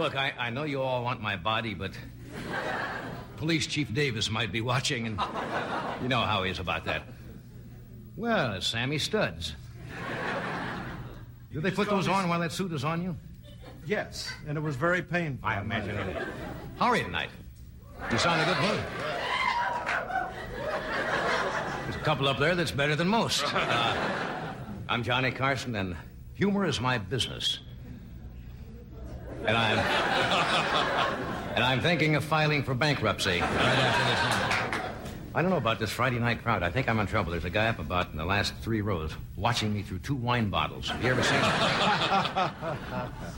Look, I know you all want my body, but Police Chief Davis might be watching, and you know how he is about that. Well, it's Sammy Studs. Did they put those on while that suit was on you? Yes, and it was very painful. I imagine it. How are you tonight? You sound in a good mood. There's a couple up there that's better than most. I'm Johnny Carson, and humor is my business. And I'm thinking of filing for bankruptcy right after this one. I don't know about this Friday night crowd. I think I'm in trouble. There's a guy up about in the last 3 rows watching me through 2 wine bottles. Have you ever seen it?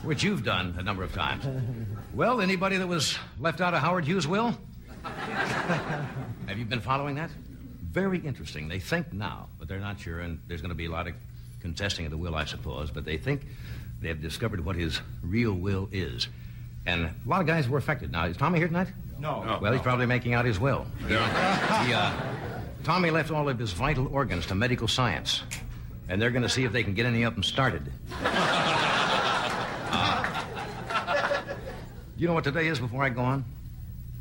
Which you've done a number of times. Well, anybody that was left out of Howard Hughes' will? Have you been following that? Very interesting. They think now, but they're not sure, and there's going to be a lot of contesting of the will, I suppose, but they think they have discovered what his real will is. And a lot of guys were affected. Now, is Tommy here tonight? No. Well, he's probably making out his will. Yeah. Tommy left all of his vital organs to medical science, and they're going to see if they can get any of them started. You know what today is before I go on?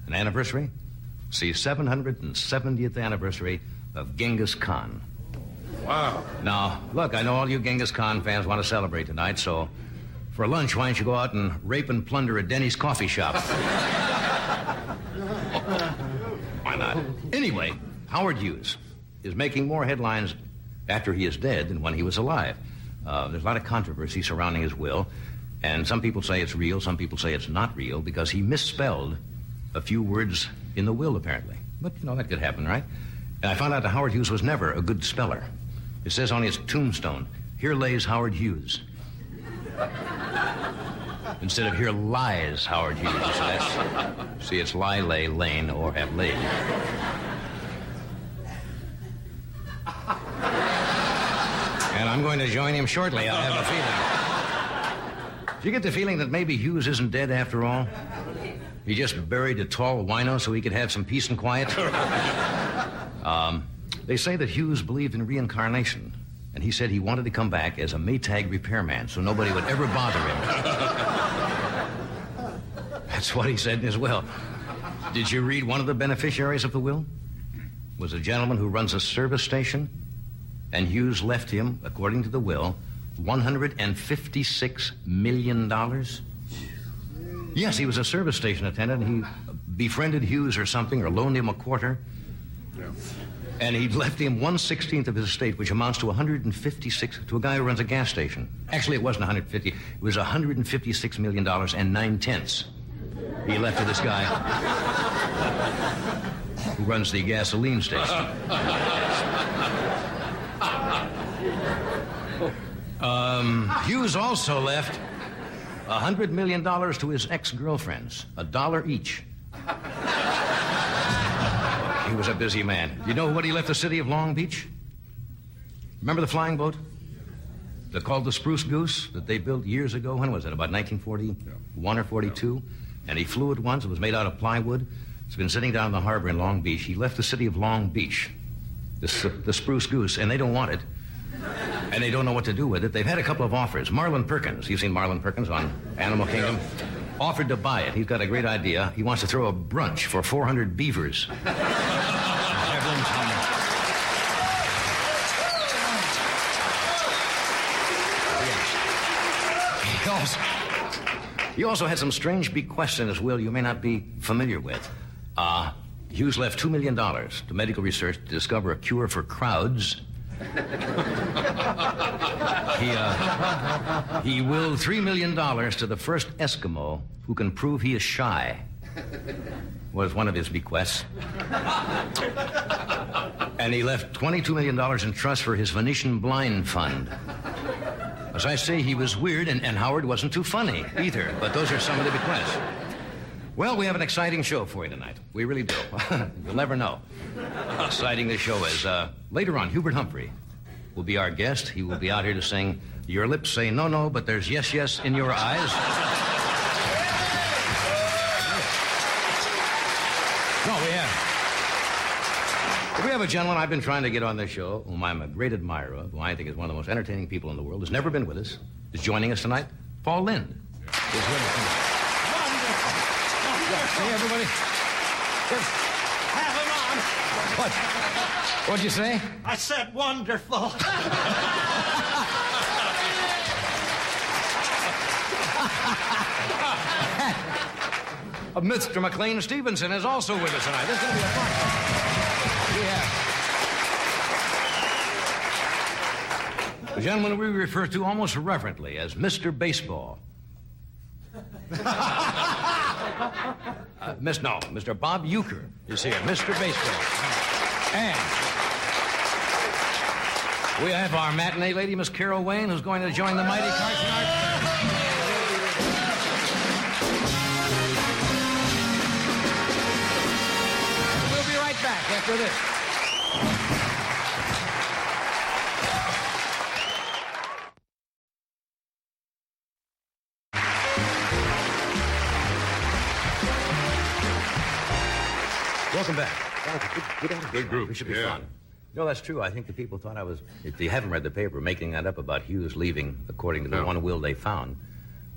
An anniversary? It's the 770th anniversary of Genghis Khan. Wow. Now, look, I know all you Genghis Khan fans want to celebrate tonight, so for lunch, why don't you go out and rape and plunder a Denny's coffee shop? Why not? Anyway, Howard Hughes is making more headlines after he is dead than when he was alive. There's a lot of controversy surrounding his will, and some people say it's real, some people say it's not real, because he misspelled a few words in the will, apparently. But, you know, that could happen, right? And I found out that Howard Hughes was never a good speller. It says on his tombstone, "Here lays Howard Hughes." Instead of "Here lies Howard Hughes." See, it's lie, lay, lain, or have laid. And I'm going to join him shortly, I have a feeling. Do you get the feeling that maybe Hughes isn't dead after all? He just buried a tall wino so he could have some peace and quiet? They say that Hughes believed in reincarnation, and he said he wanted to come back as a Maytag repairman so nobody would ever bother him. That's what he said in his will. Did you read one of the beneficiaries of the will? It was a gentleman who runs a service station, and Hughes left him, according to the will, $156 million. Yes, he was a service station attendant. He befriended Hughes or something, or loaned him a quarter. Yeah. And he left him 1/16 of his estate, which amounts to 156 to a guy who runs a gas station. Actually, it wasn't 150. It was $156 million and 9/10. He left to this guy who runs the gasoline station. Hughes also left $100 million to his ex-girlfriends, $1 each. He was a busy man. You know what he left the city of Long Beach? Remember the flying boat? They're called the Spruce Goose that they built years ago. When was it? About 1941 or 42? And he flew it once. It was made out of plywood. It's been sitting down in the harbor in Long Beach. He left the city of Long Beach, the Spruce Goose, and they don't want it. And they don't know what to do with it. They've had a couple of offers. Marlon Perkins, you've seen Marlon Perkins on Animal Kingdom, offered to buy it. He's got a great idea. He wants to throw a brunch for 400 beavers. He also had some strange bequests in his will you may not be familiar with. Hughes left $2 million to medical research to discover a cure for crowds. He willed $3 million to the first Eskimo who can prove he is shy. Was one of his bequests. And he left $22 million in trust for his Venetian blind fund. As I say, he was weird, and Howard wasn't too funny either, but those are some of the bequests. Well, we have an exciting show for you tonight. We really do. You'll never know how exciting this show is. Later on, Hubert Humphrey will be our guest. He will be out here to sing "Your Lips Say No, No, But There's Yes, Yes in Your Eyes." No, we have a gentleman I've been trying to get on this show, whom I'm a great admirer of, who I think is one of the most entertaining people in the world, has never been with us, is joining us tonight. Paul Lynde is with us tonight. See, everybody? Just Have him on. what? What'd you say? I said wonderful. Mr. Maclean Stevenson is also with us tonight. This is going to be a fun one. The gentleman we refer to almost reverently as Mr. Baseball. Mr. Bob Uecker is here, Mr. Baseball. And we have our matinee lady, Miss Carol Wayne, who's going to join the mighty Carson Art. We'll be right back after this. Welcome back. Good group. It should be fun. No, that's true. I think the people thought I was, if you haven't read the paper, making that up about Hughes leaving according to the one will they found.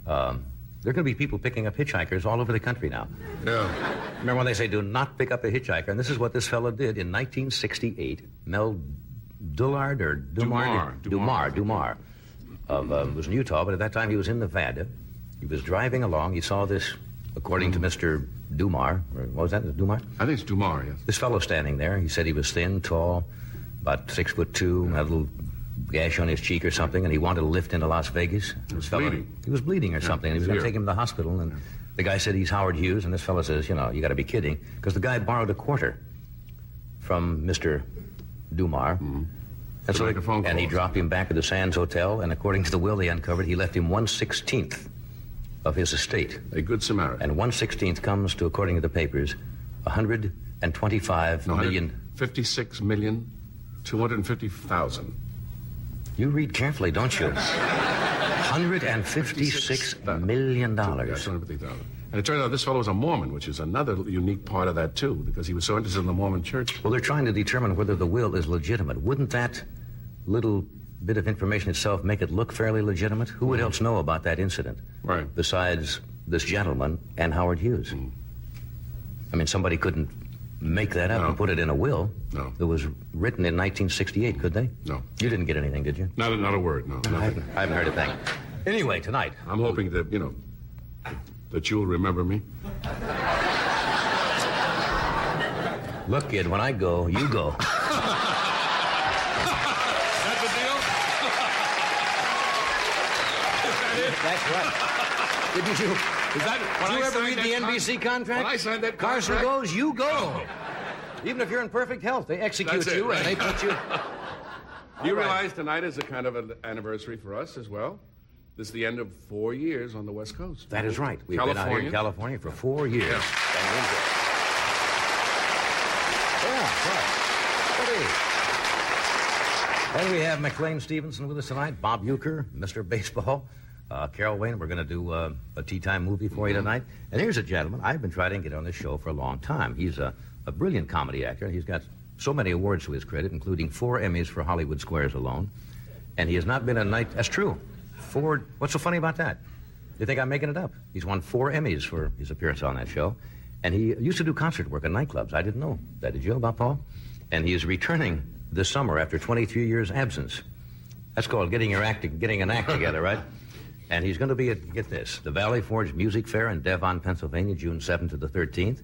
There are going to be people picking up hitchhikers all over the country now. Yeah. Remember when they say do not pick up a hitchhiker? And this is what this fellow did in 1968. Mel Dullard or Dumar? Dumar. Was in Utah, but at that time he was in Nevada. He was driving along. He saw this, according to Mr. Dumar, or what was that, Dumar? I think it's Dumar, yes. This fellow standing there, he said he was thin, tall, about 6'2", had a little gash on his cheek or something, and he wanted to lift into Las Vegas. He was bleeding. He was bleeding or something, and he was going to take him to the hospital, and the guy said he's Howard Hughes, and this fellow says, you know, you got to be kidding, because the guy borrowed a quarter from Mr. Dumar. Mm-hmm. And, so make a phone call. And he dropped him back at the Sands Hotel, and according to the will they uncovered, he left him 1/16 of his estate. A good Samaritan. And 1/16 comes to, according to the papers, 125 million. 56,250,000. You read carefully, don't you? $156 million. Yeah, 250,000. And it turned out this fellow was a Mormon, which is another unique part of that, too, because he was so interested in the Mormon church. Well, they're trying to determine whether the will is legitimate. Wouldn't that little bit of information itself make it look fairly legitimate? Who would else know about that incident? Right. Besides this gentleman and Howard Hughes. I mean, somebody couldn't make that up and put it in a will. No. It was written in 1968, could they? No. You didn't get anything, did you? Not a word, no. I haven't heard a thing. Anyway, tonight. I'm hoping that, you know, that you'll remember me. Look, kid, when I go, you go. That's the deal? That's right. Didn't you? Is that, Did you ever read the NBC contract? When I signed that Carson contract? goes, you go. Even if you're in perfect health, they execute That's it, you right? and they put you. You realize tonight is a kind of an anniversary for us as well? This is the end of 4 years on the West Coast. That is right. We've been out here in California for 4 years. Yeah. And we have Maclean Stevenson with us tonight, Bob Uecker, Mr. Baseball, Carol Wayne. We're going to do a tea time movie for you tonight. And here's a gentleman I've been trying to get on this show for a long time. He's a brilliant comedy actor. He's got so many awards to his credit, including 4 Emmys for Hollywood Squares alone. And he has not been a night... That's true. 4... What's so funny about that? You think I'm making it up? He's won 4 Emmys for his appearance on that show. And he used to do concert work in nightclubs. I didn't know that. Did you, about Paul? And he is returning this summer after 23 years' absence. That's called getting an act together, right? And he's going to be at, get this, the Valley Forge Music Fair in Devon, Pennsylvania, June 7th to the 13th.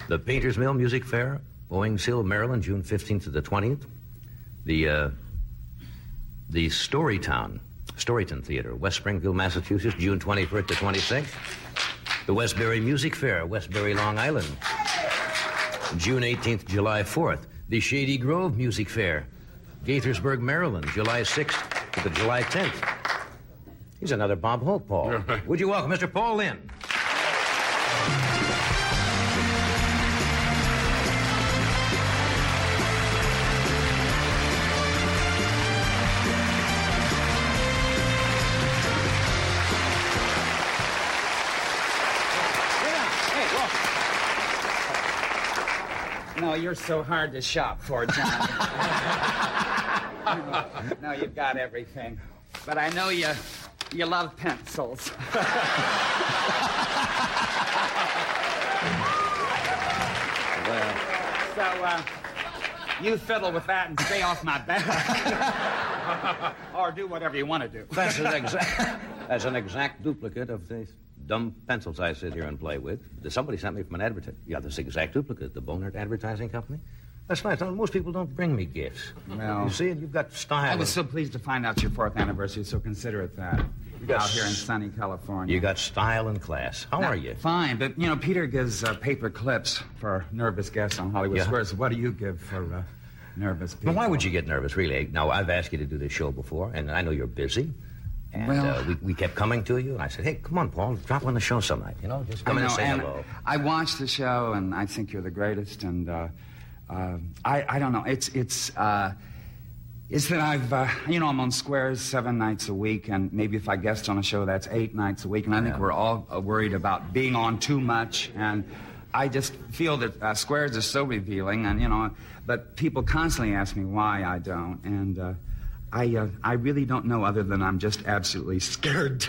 The Painters Mill Music Fair, Owings Hill, Maryland, June 15th to the 20th. The Storyton Theater, West Springfield, Massachusetts, June 21st to 26th. The Westbury Music Fair, Westbury, Long Island, June 18th, July 4th. The Shady Grove Music Fair, Gaithersburg, Maryland, July 6th to the July 10th. He's another Bob Hope, Paul. Right. Would you welcome Mr. Paul Lynde? No, you're so hard to shop for, John. No, you've got everything. But I know you love pencils. So, you fiddle with that and stay off my back. Or do whatever you want to do. That's an exact duplicate of the dumb pencils I sit here and play with. Somebody sent me from an advertising. Yeah, this exact duplicate, the Bonert Advertising Company. That's nice. Most people don't bring me gifts. Well, you see it? You've got style. I was so pleased to find out your 4th anniversary, so considerate that. Out here in sunny California. You got style and class. How are you? Fine, but, Peter gives paper clips for nervous guests on Hollywood Squares. What do you give for nervous people? Well, why would you get nervous, really? Now, I've asked you to do this show before, and I know you're busy. And we kept coming to you, and I said, hey, come on, Paul, drop on the show some night. Just come in and say hello. I watched the show, and I think you're the greatest, and I don't know. It's that I've, I'm on Squares 7 nights a week, and maybe if I guest on a show, that's 8 nights a week, and I think we're all worried about being on too much, and I just feel that Squares is so revealing, and, but people constantly ask me why I don't, and I really don't know, other than I'm just absolutely scared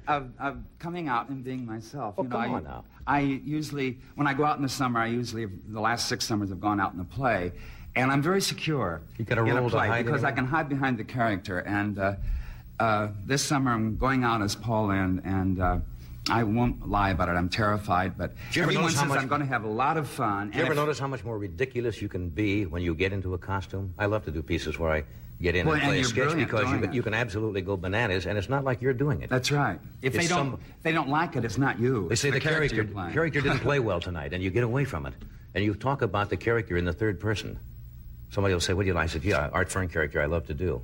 of coming out and being myself. Come on now. I usually, when I go out in the summer, the last 6 summers have gone out in the play, and I'm very secure you got a role to hide because I can hide behind the character. And this summer I'm going out as Paul, and I won't lie about it. I'm terrified, but everyone says I'm going to have a lot of fun. Do you ever notice how much more ridiculous you can be when you get into a costume? I love to do pieces where I get in and play a sketch because you can absolutely go bananas, and it's not like you're doing it. That's right. If they don't like it, it's not you. They say the character didn't play well tonight, and you get away from it, and you talk about the character in the third person. Somebody will say, what do you like? I said, yeah, Art Fern character I love to do.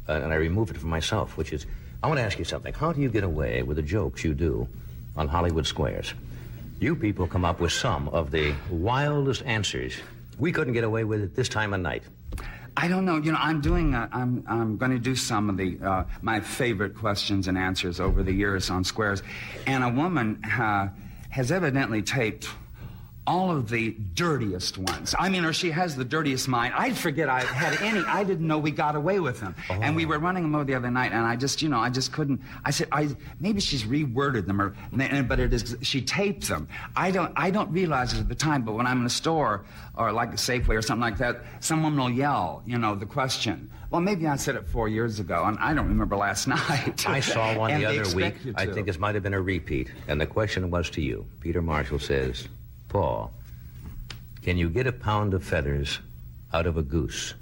And I remove it from myself, which is, I want to ask you something. How do you get away with the jokes you do on Hollywood Squares? You people come up with some of the wildest answers. We couldn't get away with it this time of night. I don't know. I'm going to do some of the my favorite questions and answers over the years on Squares, and a woman has evidently taped all of the dirtiest ones. Or she has the dirtiest mind. I forget I had any. I didn't know we got away with them. Oh. And we were running them over the other night, and I just couldn't. I said, maybe she's reworded them, but it is, she taped them. I don't realize it at the time, but when I'm in a store, or like a Safeway or something like that, someone will yell, the question. Well, maybe I said it 4 years ago, and I don't remember last night. I saw one the other week. I think this might have been a repeat, and the question was to you. Peter Marshall says, Paul, can you get a pound of feathers out of a goose?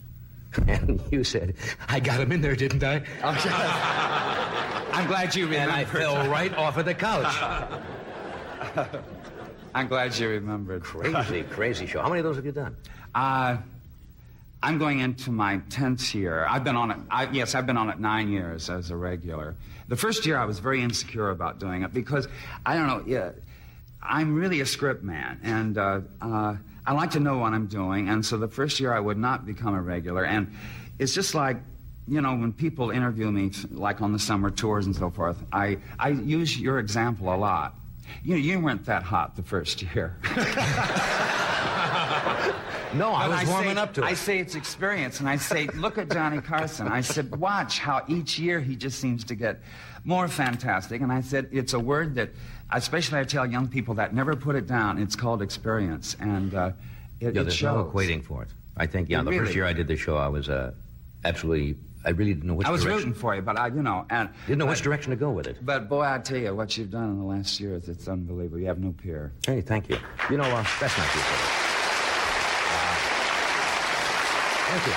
And you said, I got him in there, didn't I? I'm glad you remembered. And I fell right off of the couch. I'm glad you remembered. Crazy show. How many of those have you done? I'm going into my 10th year. I've been on it. I've been on it 9 years as a regular. The first year I was very insecure about doing it because, I don't know, I'm really a script man, and I like to know what I'm doing, and so the first year I would not become a regular, and it's just like, when people interview me, like on the summer tours and so forth, I use your example a lot. You weren't that hot the first year. No, I was warming up to it. I say it's experience, and I say, look at Johnny Carson. I said, watch how each year he just seems to get more fantastic, and I said, it's a word that, especially I tell young people that never put it down. It's called experience, and it there's shows. No equating for it. I think, the first year I did the show, I was absolutely, I really didn't know which direction. I was rooting for you, but and didn't know which direction to go with it. But boy, I tell you, what you've done in the last years, it's unbelievable. You have no peer. Hey, thank you. That's not you. Thank you.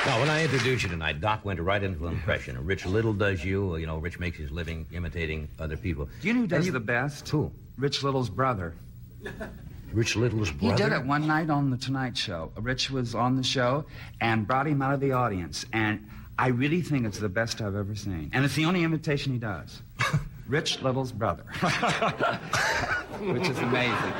Now, when I introduced you tonight, Doc went right into an impression. Rich Little does you. Rich makes his living imitating other people. Do you know who does the best? Who? Rich Little's brother. Rich Little's brother? He did it one night on The Tonight Show. Rich was on the show and brought him out of the audience. And I really think it's the best I've ever seen. And it's the only imitation he does. Rich Little's brother. Which is amazing.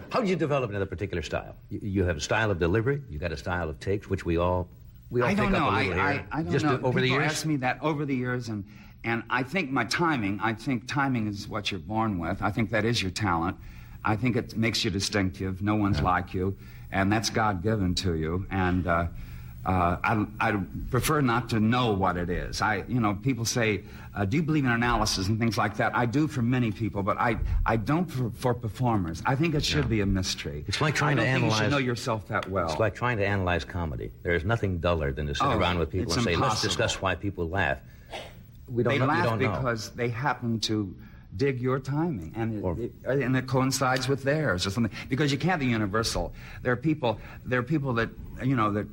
How did you develop another particular style? You have a style of delivery, you got a style of takes, which we all pick up a little here. I don't just know. Over the years? People ask me that over the years, and I think timing is what you're born with. I think that is your talent. I think it makes you distinctive. No one's like you, and that's God-given to you. And I prefer not to know what it is. People say, do you believe in analysis and things like that? I do for many people, but I don't for performers. I think it should be a mystery. It's like trying to analyze. I don't think you should know yourself that well. It's like trying to analyze comedy. There is nothing duller than to sit around with people and say, let's discuss why people laugh. They laugh because they happen to dig your timing, and it coincides with theirs or something. Because you can't be universal. There are people that that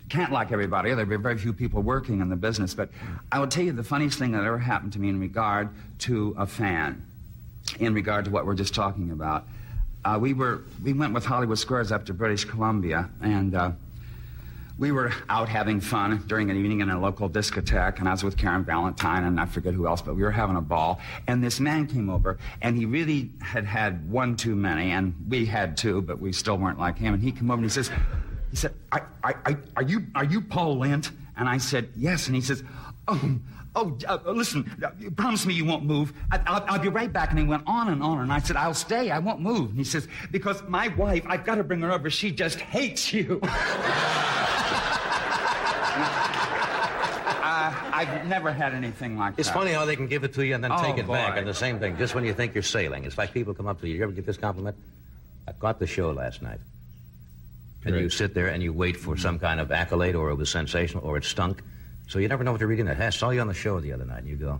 can't like everybody. There are very few people working in the business. But I will tell you the funniest thing that ever happened to me in regard to a fan, in regard to what we're just talking about. We went with Hollywood Squares up to British Columbia, and we were out having fun during an evening in a local discotheque, and I was with Karen Valentine and I forget who else, but we were having a ball. And this man came over, and he really had one too many, and we had two, but we still weren't like him. And he came over and he said, are you Paul Lynde? And I said, yes. And he says, listen, promise me you won't move. I'll be right back. And he went on. And I said, I'll stay. I won't move. And he says, because my wife, I've got to bring her over. She just hates you. I've never had anything like that. It's funny how they can give it to you and then take it back. And the same thing, just when you think you're sailing. It's like people come up to you. You ever get this compliment? I caught the show last night. And you sit there and you wait for some kind of accolade, or it was sensational, or it stunk. So you never know what to read in it. I saw you on the show the other night, and you go.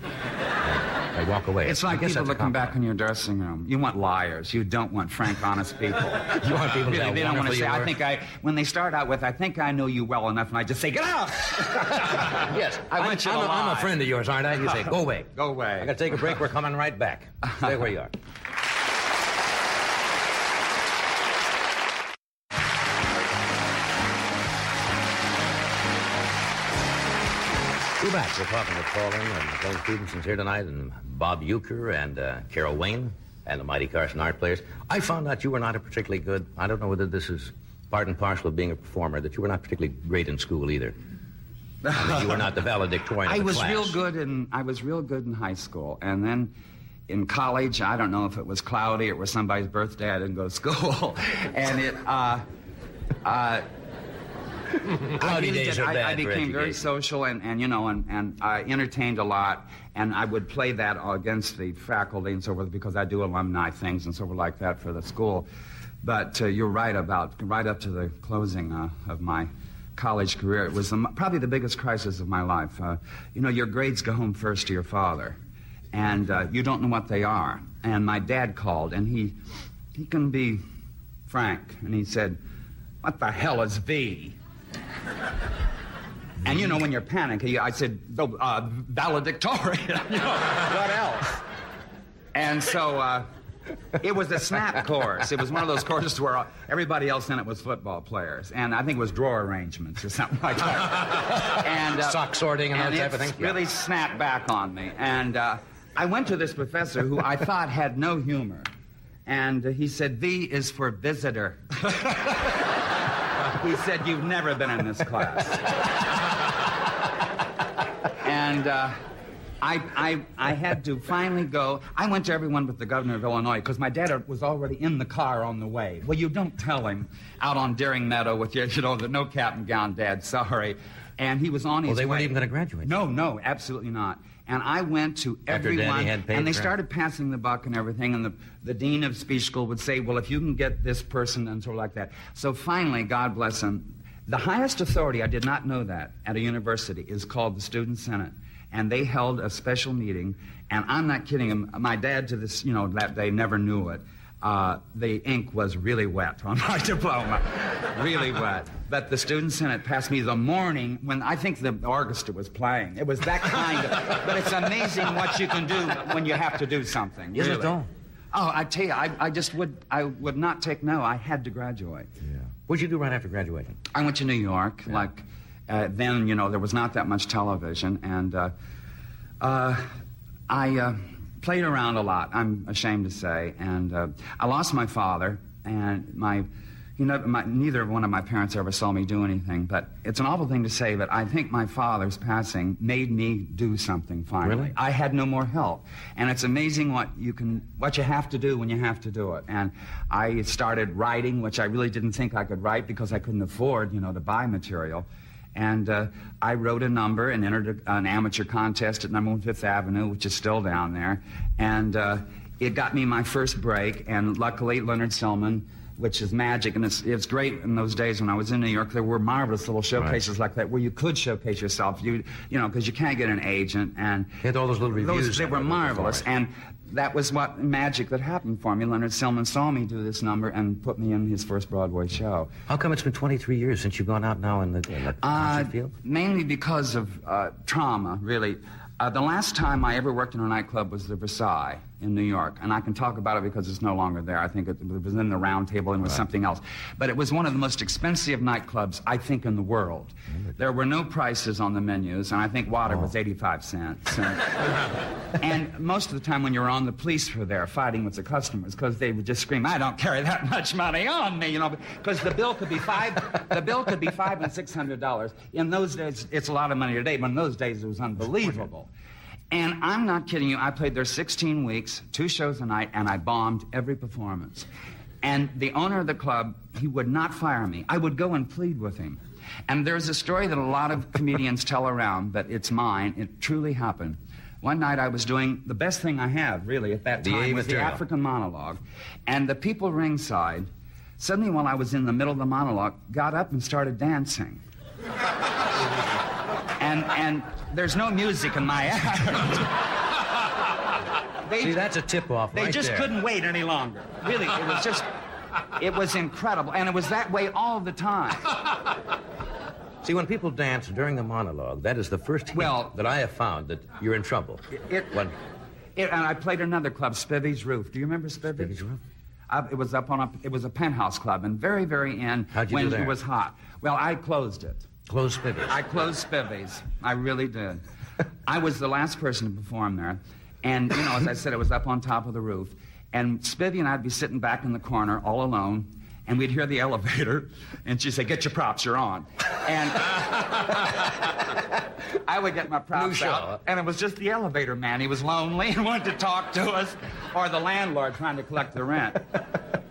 They walk away. It's like people looking back in your dressing room. You want liars. You don't want frank, honest people. You want people really, they don't want to say, when they start out with, I think I know you well enough, and I just say, get out! Yes, I'm a friend of yours, aren't I? You say, go away. Go away. I got to take a break. We're coming right back. Stay where you are. We're back. We're talking with Paul Lynde, and Maclean Stevenson's here tonight, and Bob Uecker, and Carol Wayne, and the mighty Carson art players. I found out you were not a particularly good, I don't know whether this is part and parcel of being a performer, that you were not particularly great in school either. I mean, you were not the valedictorian of the class. I was real good in high school, and then in college, I don't know if it was cloudy or it was somebody's birthday, I didn't go to school, and I became very social, and I entertained a lot, and I would play that against the faculty and so forth, because I do alumni things and so forth like that for the school. But you're right about right up to the closing of my college career. It was probably the biggest crisis of my life. Your grades go home first to your father, and you don't know what they are. And my dad called, and he can be frank, and he said, "What the hell is V?" And when you're panicked, I said, valedictorian. What else? And so it was a snap course. It was one of those courses where everybody else in it was football players. And I think it was drawer arrangements or something like that. And sock sorting and that type of thing. Really snapped back on me. And I went to this professor who I thought had no humor. And he said, V is for visitor. He said, you've never been in this class. And I had to finally go. I went to everyone but the governor of Illinois, because my dad was already in the car on the way. Well, you don't tell him out on Deering Meadow with the no cap and gown, Dad, sorry. And he was on his way. Well, they weren't even going to graduate. No, absolutely not. And I went to everyone, and they started passing the buck and everything, and the dean of speech school would say, well, if you can get this person, and sort of like that. So finally, God bless him, the highest authority, I did not know that, at a university, is called the Student Senate. And they held a special meeting, and I'm not kidding him, my dad to this, that day never knew it. The ink was really wet on my diploma, really wet. But the Student Senate passed me the morning when I think the orchestra was playing. It was that kind of, but it's amazing what you can do when you have to do something. Is it though? Oh, I tell you, I would not take no. I had to graduate. Yeah. What'd you do right after graduation? I went to New York. Yeah. Then, there was not that much television, and I played around a lot, I'm ashamed to say, and I lost my father, and neither one of my parents ever saw me do anything, but it's an awful thing to say, but I think my father's passing made me do something finally. Really? I had no more help. And it's amazing what you have to do when you have to do it. And I started writing, which I really didn't think I could write because I couldn't afford, to buy material. And I wrote a number and entered an amateur contest at number 1 Fifth Avenue, which is still down there. And it got me my first break, and luckily Leonard Stillman, which is magic, and it's great in those days when I was in New York. There were marvelous little showcases like that where you could showcase yourself, because you can't get an agent. And you had all those little reviews. They were marvelous, and that was what magic that happened for me. Leonard Stillman saw me do this number and put me in his first Broadway show. How come it's been 23 years since you've gone out now in the concert field? Mainly because of trauma, really. The last time I ever worked in a nightclub was the Versailles in New York, and I can talk about it because it's no longer there. I think it was in the Round Table and was something else. But it was one of the most expensive nightclubs, I think, in the world. There were no prices on the menus, and I think water was 85 cents. And most of the time when you were on, the police were there fighting with the customers because they would just scream, "I don't carry that much money on me," because the bill could be $500 and $600. In those days, it's a lot of money today, but in those days it was unbelievable. And I'm not kidding you, I played there 16 weeks, 2 shows a night, and I bombed every performance. And the owner of the club, he would not fire me. I would go and plead with him. And there's a story that a lot of comedians tell around, but it's mine. It truly happened. One night I was doing the best thing I had, really, at that time, was the African monologue. And the people ringside, suddenly while I was in the middle of the monologue, got up and started dancing. And there's no music in my act. See, that's a tip-off They right just there. couldn't wait any longer. Really, it was incredible. And it was that way all the time. See, when people dance during the monologue, that is the first hint that I have found that you're in trouble. And I played another club, Spivvy's Roof. Do you remember Spivvy's? Spivvy's Roof? It was it was a penthouse club, and very, very in when it was hot. Well, I closed it. Closed Spivvy's? I closed Spivvy's. I really did. I was the last person to perform there. And, as I said, it was up on top of the roof. And Spivvy and I'd be sitting back in the corner all alone, and we'd hear the elevator, and she'd say, "Get your props, you're on." And I would get my props out, and it was just the elevator man. He was lonely and wanted to talk to us, or the landlord trying to collect the rent.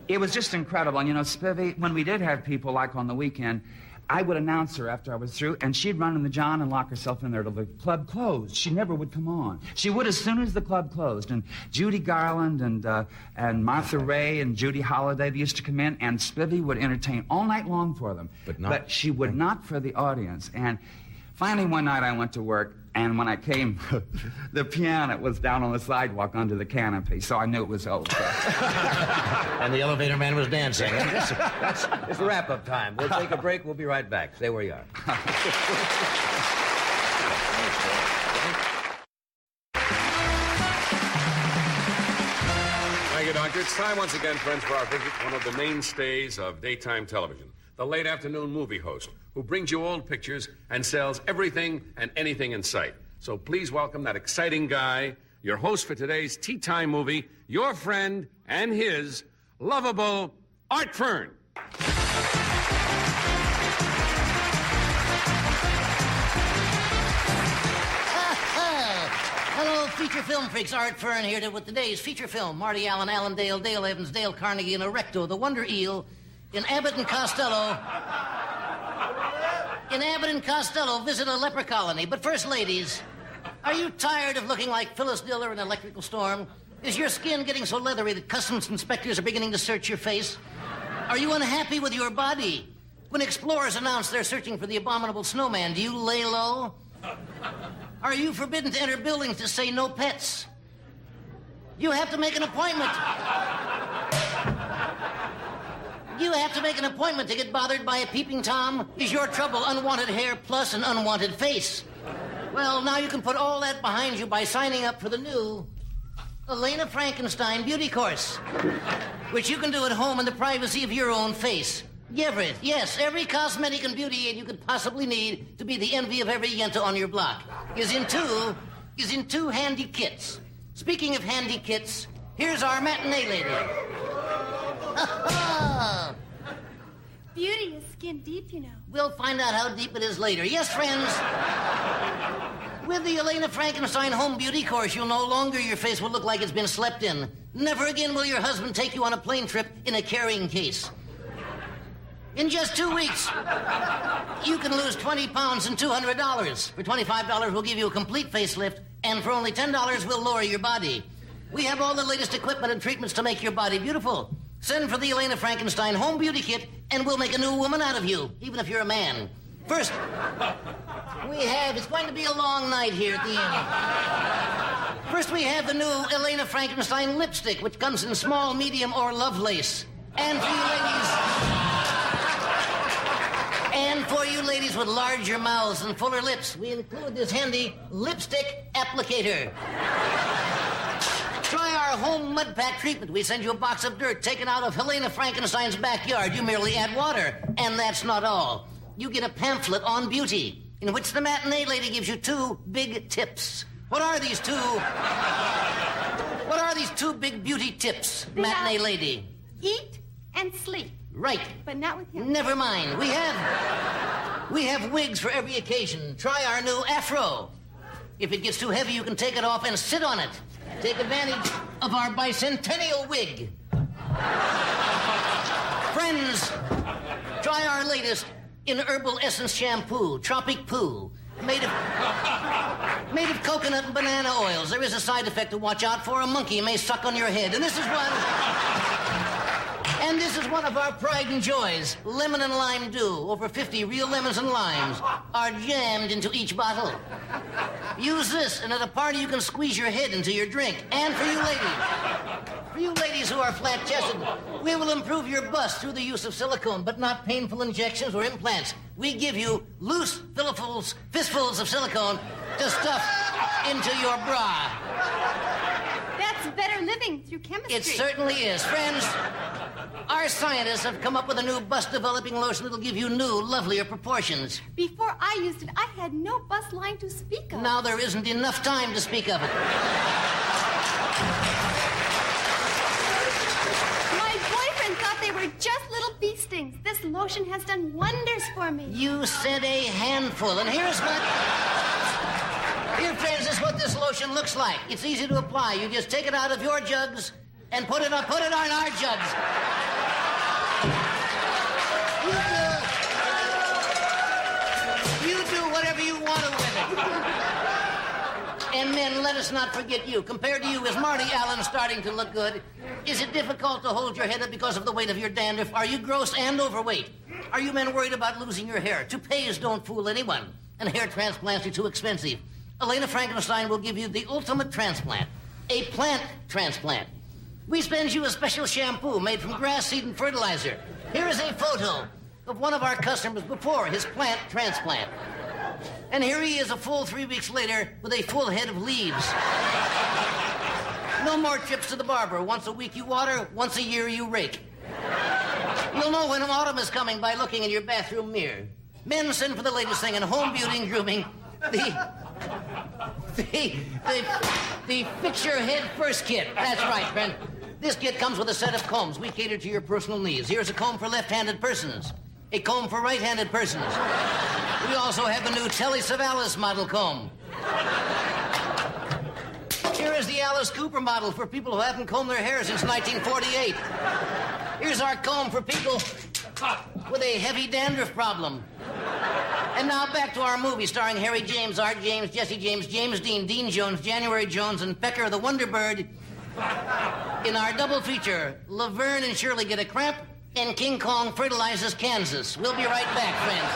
It was just incredible. And, Spivvy, when we did have people, like on the weekend, I would announce her after I was through, and she'd run in the John and lock herself in there till the club closed. She never would come on. She would as soon as the club closed. And Judy Garland and Martha Ray and Judy Holliday, they used to come in, and Spivvy would entertain all night long for them. But she would not for the audience. And finally, one night I went to work, and when I came, the piano was down on the sidewalk under the canopy, so I knew it was over. And the elevator man was dancing. It's wrap-up time. We'll take a break. We'll be right back. Stay where you are. Thank you, Doctor. It's time once again, friends, for our visit to one of the mainstays of daytime television, the late afternoon movie host, who brings you old pictures and sells everything and anything in sight. So please welcome that exciting guy, your host for today's Tea Time movie, your friend and his lovable Art Fern. Hello, feature film freaks. Art Fern here with today's feature film. Marty Allen, Alan Dale, Dale Evans, Dale Carnegie, and Erecto, the Wonder Eel, in Abbott and Costello. In Abbott and Costello, visit a leper colony. But first, ladies, are you tired of looking like Phyllis Diller in Electrical Storm? Is your skin getting so leathery that customs inspectors are beginning to search your face? Are you unhappy with your body? When explorers announce they're searching for the abominable snowman, do you lay low? Are you forbidden to enter buildings to say no pets? You have to make an appointment. You have to make an appointment to get bothered by a peeping Tom? Is your trouble unwanted hair plus an unwanted face? Well, now you can put all that behind you by signing up for the new Elena Frankenstein beauty course, which you can do at home in the privacy of your own face. Yes, every cosmetic and beauty aid you could possibly need to be the envy of every yenta on your block is in two handy kits. Speaking of handy kits, here's our matinee lady. Beauty is skin deep, you know. We'll find out how deep it is later. Yes, friends? With the Elena Frankenstein Home Beauty course, you'll no longer your face will look like it's been slept in. Never again will your husband take you on a plane trip in a carrying case. In just 2 weeks, you can lose 20 pounds and $200. For $25, we'll give you a complete facelift, and for only $10, we'll lower your body. We have all the latest equipment and treatments to make your body beautiful. Send for the Elena Frankenstein Home Beauty Kit, and we'll make a new woman out of you, even if you're a man. First, it's going to be a long night here at the end. First, we have the new Elena Frankenstein lipstick, which comes in small, medium, or Lovelace. And for you ladies with larger mouths and fuller lips, we include this handy lipstick applicator. Try our home mud pack treatment. We send you a box of dirt taken out of Helena Frankenstein's backyard. You merely add water. And that's not all. You get a pamphlet on beauty, in which the matinee lady gives you 2 big tips. What are these two big beauty tips, matinee lady? Eat and sleep. Right. But not with him. Never mind. We have wigs for every occasion. Try our new afro. If it gets too heavy, you can take it off and sit on it. Take advantage of our bicentennial wig. Friends, try our latest in herbal essence shampoo, Tropic Poo, made of coconut and banana oils. There is a side effect to watch out for. A monkey may suck on your head, and this is one of our pride and joys, lemon and lime dew. Over 50 real lemons and limes are jammed into each bottle. Use this, and at a party you can squeeze your head into your drink. And for you ladies who are flat-chested, we will improve your bust through the use of silicone, but not painful injections or implants. We give you loose fistfuls of silicone to stuff into your bra. That's better living through chemistry. It certainly is. Friends, our scientists have come up with a new bust-developing lotion that'll give you new, lovelier proportions. Before I used it, I had no bust line to speak of. Now there isn't enough time to speak of it. My boyfriend thought they were just little bee stings. This lotion has done wonders for me. You said a handful, and Here, friends, is what this lotion looks like. It's easy to apply. You just take it out of your jugs and put it on our jugs. You do whatever you want to with it. And men, let us not forget you. Compared to you, is Marty Allen starting to look good? Is it difficult to hold your head up because of the weight of your dandruff? Are you gross and overweight? Are you men worried about losing your hair? Toupees don't fool anyone, and hair transplants are too expensive. Elena Frankenstein will give you the ultimate transplant, a plant transplant. We send you a special shampoo made from grass seed and fertilizer. Here is a photo of one of our customers before his plant transplant. And here he is a full 3 weeks later with a full head of leaves. No more trips to the barber. Once a week you water, once a year you rake. You'll know when autumn is coming by looking in your bathroom mirror. Men, send for the latest thing in home beauty and grooming, the Fix Your Head First Kit. That's right, friend. This kit comes with a set of combs. We cater to your personal needs. Here's a comb for left-handed persons, a comb for right-handed persons. We also have the new Telly Savalas model comb. Here is the Alice Cooper model for people who haven't combed their hair since 1948. Here's our comb for people with a heavy dandruff problem. And now back to our movie starring Harry James, Art James, Jesse James, James Dean, Dean Jones, January Jones, and Pecker the Wonder Bird. In our double feature, Laverne and Shirley Get a Cramp, and King Kong Fertilizes Kansas. We'll be right back, friends.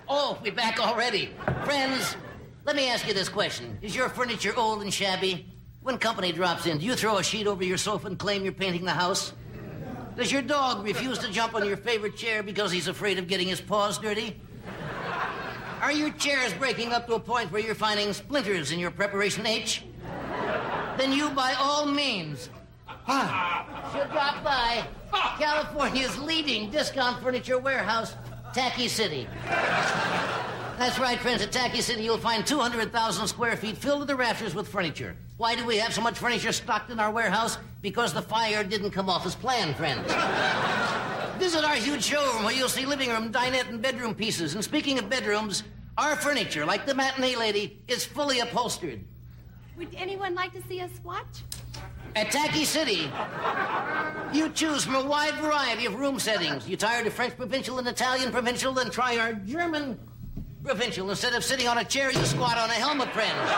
Oh, we're back already. Friends, let me ask you this question. Is your furniture old and shabby? When company drops in, do you throw a sheet over your sofa and claim you're painting the house? Does your dog refuse to jump on your favorite chair because he's afraid of getting his paws dirty? Are your chairs breaking up to a point where you're finding splinters in your preparation H? Then you, by all means, should drop by California's leading discount furniture warehouse, Tacky City. That's right, friends. At Tacky City, you'll find 200,000 square feet filled to the rafters with furniture. Why do we have so much furniture stocked in our warehouse? Because the fire didn't come off as planned, friends. Visit our huge showroom where you'll see living room, dinette, and bedroom pieces. And speaking of bedrooms, our furniture, like the matinee lady, is fully upholstered. Would anyone like to see a swatch? At Tacky City, you choose from a wide variety of room settings. You tired of French provincial and Italian provincial? Then try our German provincial. Instead of sitting on a chair, you squat on a helmet, friends.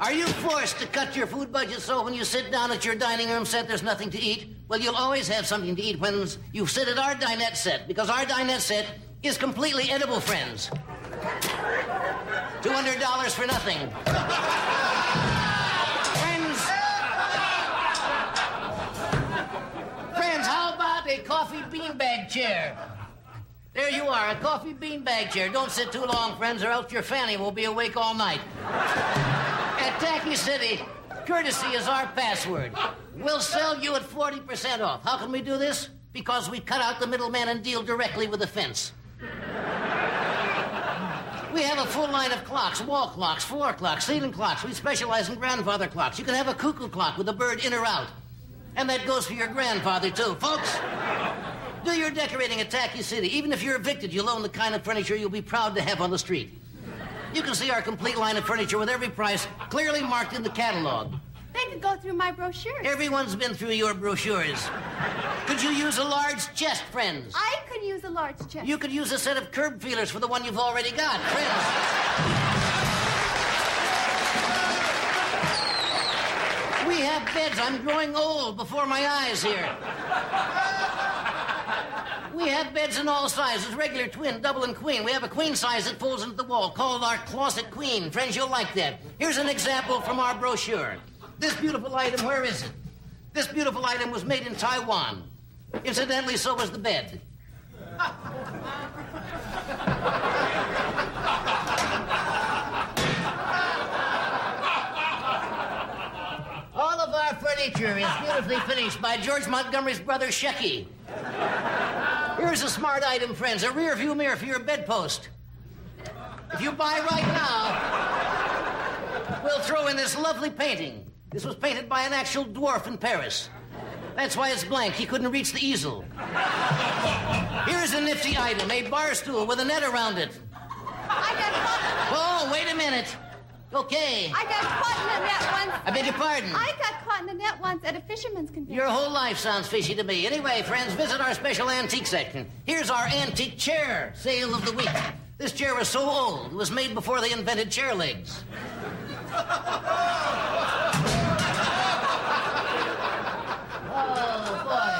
Are you forced to cut your food budget so when you sit down at your dining room set, there's nothing to eat? Well, you'll always have something to eat when you sit at our dinette set, because our dinette set is completely edible, friends. $200 for nothing. Friends, how about a coffee beanbag chair? There you are, a coffee beanbag chair. Don't sit too long, friends, or else your fanny will be awake all night. At Tacky City, courtesy is our password. We'll sell you at 40% off. How can we do this? Because we cut out the middleman and deal directly with the fence. We have a full line of clocks, wall clocks, floor clocks, ceiling clocks. We specialize in grandfather clocks. You can have a cuckoo clock with a bird in or out. And that goes for your grandfather, too. Folks, do your decorating at Tacky City. Even if you're evicted, you'll own the kind of furniture you'll be proud to have on the street. You can see our complete line of furniture with every price clearly marked in the catalog. They could go through my brochures. Everyone's been through your brochures. Could you use a large chest, friends? I could use a large chest. You could use a set of curb feelers for the one you've already got, friends. We have beds. I'm growing old before my eyes here. We have beds in all sizes, regular, twin, double, and queen. We have a queen size that folds into the wall, called our closet queen. Friends, you'll like that. Here's an example from our brochure. This beautiful item, where is it? This beautiful item was made in Taiwan. Incidentally, so was the bed. All of our furniture is beautifully finished by George Montgomery's brother, Shecky. Here's a smart item, friends, a rear view mirror for your bedpost. If you buy right now, we'll throw in this lovely painting. This was painted by an actual dwarf in Paris. That's why it's blank. He couldn't reach the easel. Here's a nifty item, a bar stool with a net around it. I got caught. Oh, wait a minute. Okay. I got caught in the net once. I beg your pardon. I got caught in the net once at a fisherman's convention. Your whole life sounds fishy to me. Anyway, friends, visit our special antique section. Here's our antique chair sale of the week. This chair was so old, it was made before they invented chair legs. Oh, boy.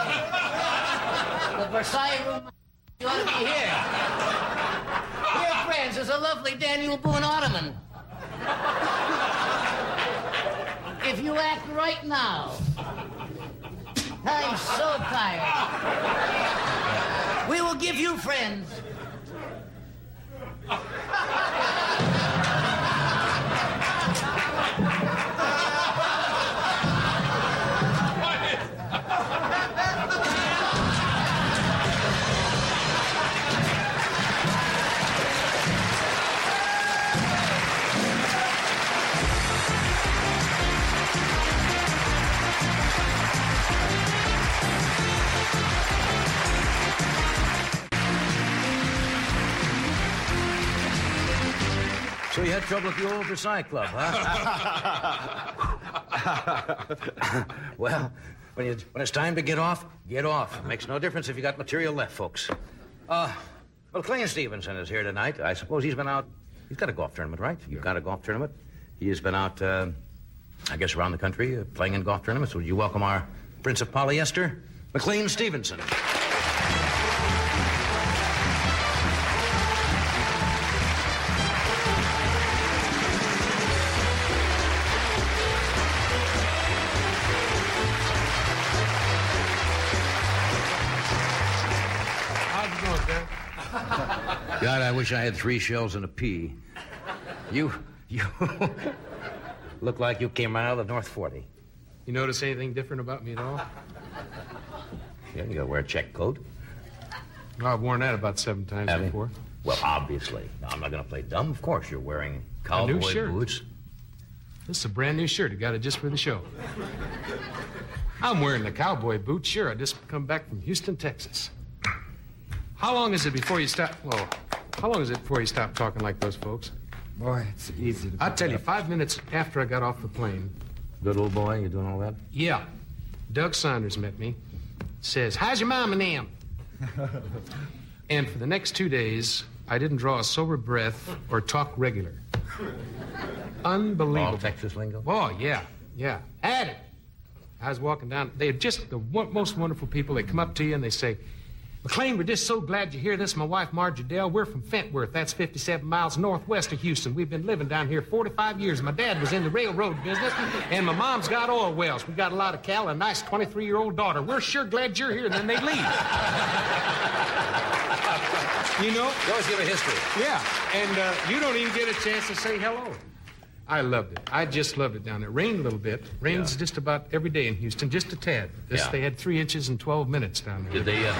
The Versailles room, you ought to be here. Here, friends, is a lovely Daniel Boone ottoman. If you act right now, I'm so tired. We will give you friends. So you had trouble at the old Versailles Club, huh? Well, when it's time to get off, get off. It makes no difference if you got material left, folks. Maclean Stevenson is here tonight. I suppose he's been out. He's got a golf tournament, right? You've got a golf tournament. He has been out, I guess, around the country playing in golf tournaments. Would you welcome our Prince of Polyester, Maclean Stevenson? God, I wish I had 3 shells and a pea. You look like you came out of the North 40. You notice anything different about me at all? Yeah, you gotta wear a check coat. Oh, I've worn that about 7 times Have you? before. Well, obviously. Now, I'm not gonna play dumb. Of course, you're wearing cowboy new shirt. boots. This is a brand new shirt. I got it just for the show. I'm wearing the cowboy boots. Sure, I just come back from Houston, Texas. How long is it before you stop? Well, how long is it before you stop talking like those folks? Boy, it's easy to... I'll tell you, 5 minutes after I got off the plane. Good old boy, you doing all that? Yeah. Doug Saunders met me. Says, how's your mom and them? And for the next 2 days, I didn't draw a sober breath or talk regular. Unbelievable. All Texas lingo? Oh, yeah. Had it. I was walking down. They're just the most wonderful people. They come up to you and they say, McLean, we're just so glad you're here. This is my wife, Margie Dell. We're from Fentworth. That's 57 miles northwest of Houston. We've been living down here 45 years. My dad was in the railroad business, and my mom's got oil wells. We got a lot of cattle and a nice 23-year-old daughter. We're sure glad you're here. And then they leave. You know? You always give a history. Yeah, and you don't even get a chance to say hello. I loved it. I just loved it down there. Rained a little bit. Rains just about every day in Houston, just a tad. They had 3 inches in 12 minutes down there. Did they,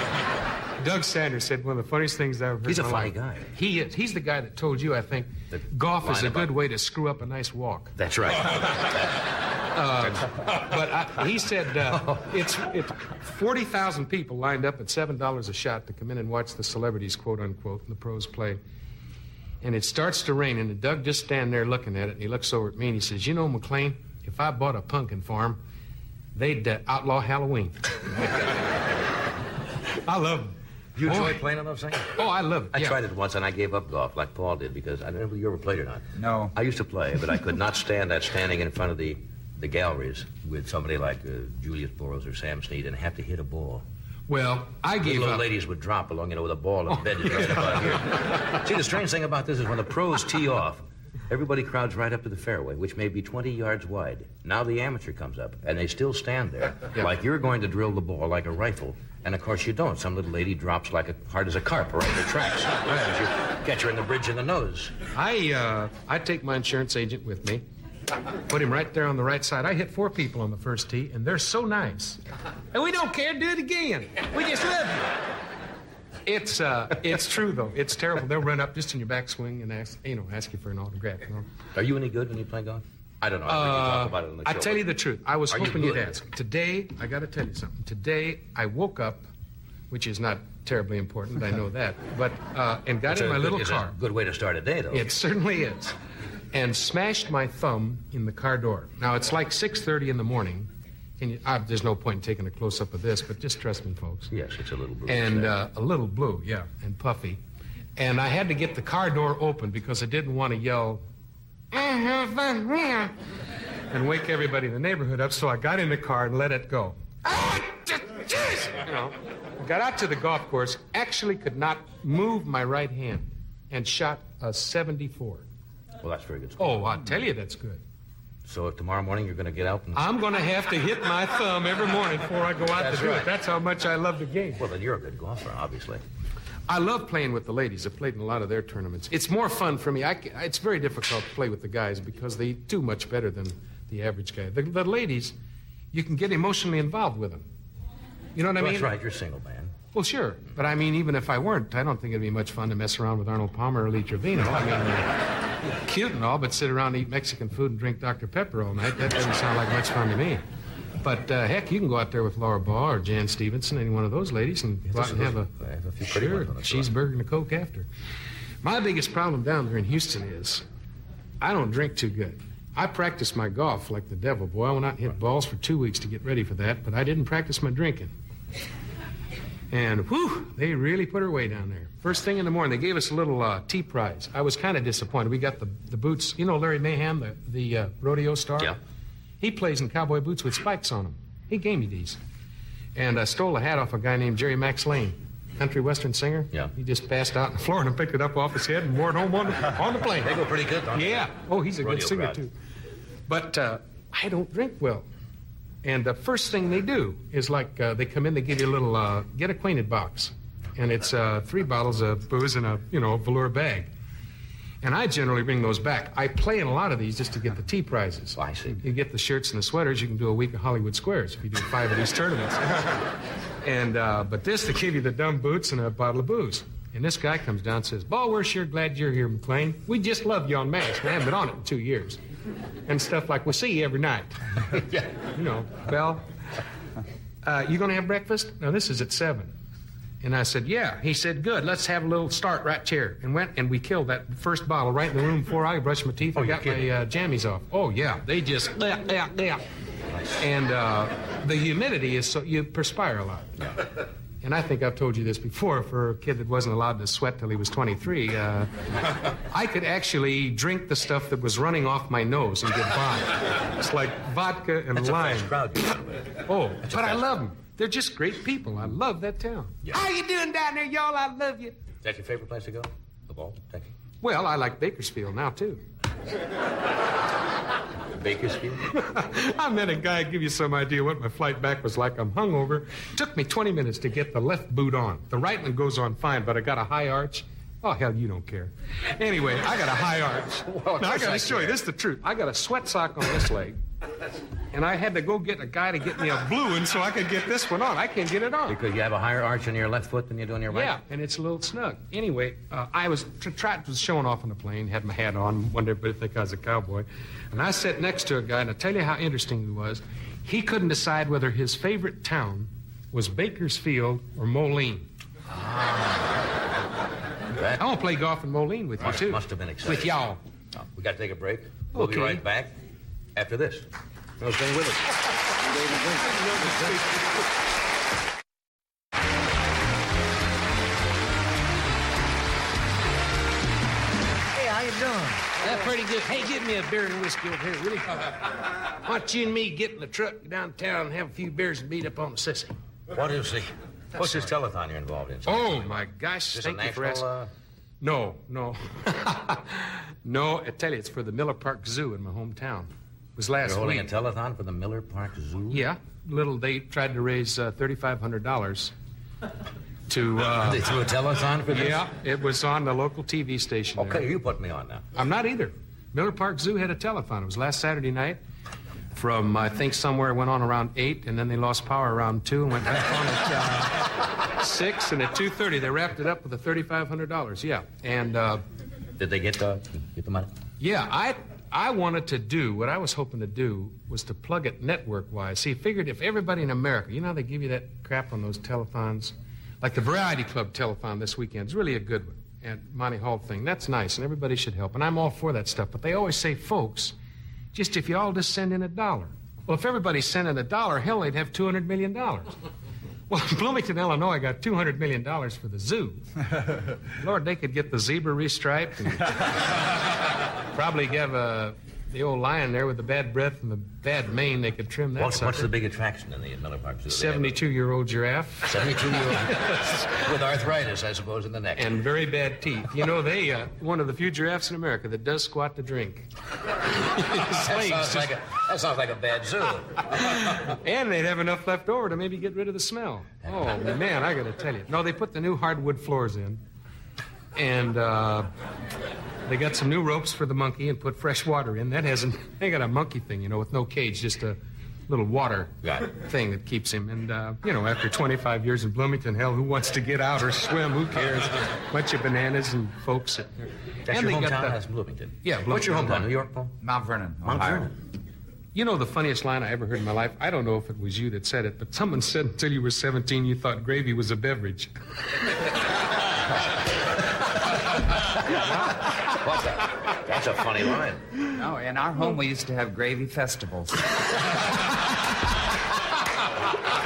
Doug Sanders said one of the funniest things I ever heard. He's a in my funny life. guy. He is. He's the guy that told you, I think, that golf is a good way to screw up a nice walk. That's right. But he said it's 40,000 people lined up at $7 a shot to come in and watch the celebrities, quote unquote, and the pros play. And it starts to rain, and Doug just standing there looking at it, and he looks over at me and he says, you know, McLean, if I bought a pumpkin farm, they'd outlaw Halloween. I love it. You enjoy playing on those things? Oh, I love it. I tried it once, and I gave up golf like Paul did because I don't know if you ever played or not. No. I used to play, but I could not stand that standing in front of the galleries with somebody like Julius Boros or Sam Snead and have to hit a ball. Well, I gave little up. ladies would drop along, with a ball embedded right about here. See, the strange thing about this is when the pros tee off, everybody crowds right up to the fairway, which may be 20 yards wide. Now the amateur comes up, and they still stand there, like you're going to drill the ball like a rifle. And, of course, you don't. Some little lady drops like hard as a carp right in the tracks. You catch her in the bridge of the nose. I take my insurance agent with me, put him right there on the right side. I hit 4 people on the first tee, and they're so nice. And we don't care. Do it again. We just love you. It's true, though. It's terrible. They'll run up just in your backswing and ask you for an autograph. You know? Are you any good when you play golf? I don't know. I think you talk about it on the show. I tell you the truth. I was hoping you you'd ask. Today, I got to tell you something. Today, I woke up, which is not terribly important. I know that. But and got in my little car. It's a good way to start a day, though. It certainly is. And smashed my thumb in the car door. Now, it's like 6:30 in the morning. There's no point in taking a close-up of this, but just trust me, folks. Yes, it's a little blue. And a little blue, yeah, and puffy. And I had to get the car door open because I didn't want to yell, and wake everybody in the neighborhood up, so I got in the car and let it go. I got out to the golf course, actually could not move my right hand, and shot a 74. Well, that's very good score. Oh, I'll tell you that's good. So if tomorrow morning you're going to get out and... I'm going to have to hit my thumb every morning before I go out to do it. That's how much I love the game. Well, then you're a good golfer, obviously. I love playing with the ladies. I've played in a lot of their tournaments. It's more fun for me. It's very difficult to play with the guys because they do much better than the average guy. The ladies, you can get emotionally involved with them. You know what I mean? That's right. You're single, man. Well, sure. But I mean, even if I weren't, I don't think it'd be much fun to mess around with Arnold Palmer or Lee Trevino. I mean, cute and all, but sit around and eat Mexican food and drink Dr. Pepper all night. That doesn't sound like much fun to me. But, heck, you can go out there with Laura Baugh or Jan Stevenson, any one of those ladies, and go out and have a few pretty ones on the cheeseburger and a Coke after. My biggest problem down there in Houston is I don't drink too good. I practice my golf like the devil, boy. I went out and hit balls for 2 weeks to get ready for that, but I didn't practice my drinking. And, whew, they really put her away down there. First thing in the morning, they gave us a little tea prize. I was kind of disappointed. We got the boots. You know Larry Mayhem, the rodeo star? Yeah. He plays in cowboy boots with spikes on them. He gave me these. And I stole a hat off a guy named Jerry Maclean, country western singer. Yeah. He just passed out on the floor and I picked it up off his head and wore it home on the plane. They go pretty good, don't they? Yeah. Oh, he's a good Rodeo singer, crowd. too. But I don't drink well. And the first thing they do is they come in, they give you a little get acquainted box. And it's 3 bottles of booze in a velour bag. And I generally bring those back. I play in a lot of these just to get the tea prizes. Oh, I see. You get the shirts and the sweaters, you can do a week of Hollywood Squares if you do 5 of these tournaments. And but this, they give you the dumb boots and a bottle of booze. And this guy comes down and says, "Bo, we're sure glad you're here, McLean. We just love you on MASH. We haven't been on it in 2 years." And stuff like, "We'll see you every night." Yeah. Well, You going to have breakfast? No, this is at 7. And I said, yeah. He said, good. Let's have a little start right here. And went and we killed that first bottle right in the room before I brushed my teeth and got my jammies off. Oh, yeah. They just, And the humidity is so, you perspire a lot. And I think I've told you this before, for a kid that wasn't allowed to sweat till he was 23, I could actually drink the stuff that was running off my nose and get by. It's like vodka and lime. Oh, but I love them. They're just great people. I love that town. Yeah. How you doing down there, y'all? I love you. Is that your favorite place to go? The ball? Thank you. Well, I like Bakersfield now, too. Bakersfield? I met a guy, give you some idea what my flight back was like. I'm hungover. Took me 20 minutes to get the left boot on. The right one goes on fine, but I got a high arch. Oh, hell, you don't care. Anyway, I got a high arch. Well, now, I got to show you. This is the truth. I got a sweat sock on this leg, and I had to go get a guy to get me a blue one so I could get this one on. I can't get it on. Because you have a higher arch on your left foot than you do on your right? Yeah, and it's a little snug. Anyway, I was showing off on the plane, had my hat on, wanted everybody to think I was a cowboy. And I sat next to a guy, and I'll tell you how interesting he was. He couldn't decide whether his favorite town was Bakersfield or Moline. I want to play golf in Moline with you, too. Must have been exciting. With y'all. Oh, we got to take a break. We'll be right back after this. No, stay with us. Hey, how you doing? That's pretty good. Hey, give me a beer and whiskey over here, will you? Why don't you and me get in the truck downtown and have a few beers and beat up on the sissy? What is the... What's this telethon you're involved in? Oh, my gosh. Is this Thank a you for national, asking. No. No, I tell you, it's for the Miller Park Zoo in my hometown. It was last You're holding week. a telethon for the Miller Park Zoo? Yeah. They tried to raise $3,500 to... They threw a telethon for this? Yeah, it was on the local TV station. Okay, there. you put me on now. I'm not either. Miller Park Zoo had a telethon. It was last Saturday night. From, I think, somewhere it went on around 8, and then they lost power around 2 and went back on at 6, and at 2:30 they wrapped it up with the $3,500. Yeah, and did they get the money? Yeah, I wanted to do what I was hoping to do was to plug it network-wise. See, figured if everybody in America, you know how they give you that crap on those telethons, like the Variety Club telethon this weekend is really a good one, and Monty Hall thing. That's nice, and everybody should help, and I'm all for that stuff. But they always say, folks, just if you all just send in $1. Well, if everybody sent in $1, hell, they'd have $200 million. Well, Bloomington, Illinois got $200 million for the zoo. Lord, they could get the zebra restriped and probably give the old lion there with the bad breath and the bad mane. They could trim that What's the big attraction in the Miller Park Zoo? 72-year-old giraffe. 72-year-old with arthritis, I suppose, in the neck. And very bad teeth. You know, they one of the few giraffes in America that does squat to drink. That sounds like a bad zoo. And they'd have enough left over to maybe get rid of the smell. Oh, man, I got to tell you. No, they put the new hardwood floors in. And they got some new ropes for the monkey and put fresh water in. They got a monkey thing, you know, with no cage, just a little water thing that keeps him. And, you know, after 25 years in Bloomington, hell, who wants to get out or swim? Who cares? Bunch of bananas and folks. That's your hometown? That's Bloomington. Yeah, Bloomington. What's your hometown? New York, Paul? Mount Vernon, Mount Ohio. Vernon. You know the funniest line I ever heard in my life? I don't know if it was you that said it, but someone said until you were 17 you thought gravy was a beverage. That's a funny line. No, in our home we used to have gravy festivals.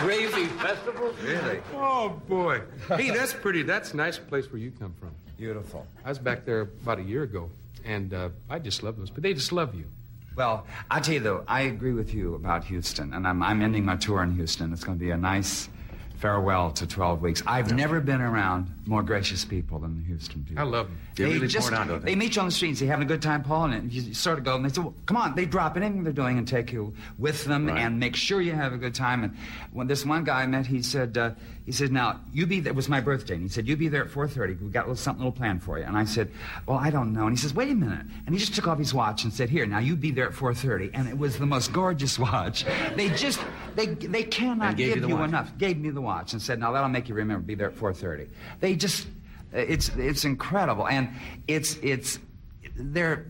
Gravy festivals? Really? Oh, boy. Hey, that's a nice place where you come from. Beautiful. I was back there about a year ago, and I just love those. But they just love you. Well, I tell you, though, I agree with you about Houston, and I'm ending my tour in Houston. It's going to be a nice farewell to 12 weeks. I've never been around more gracious people than the Houston people. I love them. They meet you on the street and say, having a good time, Paul, and you sort of go, and they say, well, come on. They drop anything they're doing and take you with them and make sure you have a good time. And when this one guy I met, he said, now, you be there. It was my birthday, and he said, you be there at 4:30. We've got something little planned for you. And I said, well, I don't know. And he says, wait a minute. And he just took off his watch and said, here, now you be there at 4:30. And it was the most gorgeous watch. They cannot give you enough. Gave me the watch and said, now that'll make you remember, be there at 4:30. They just, it's incredible. And it's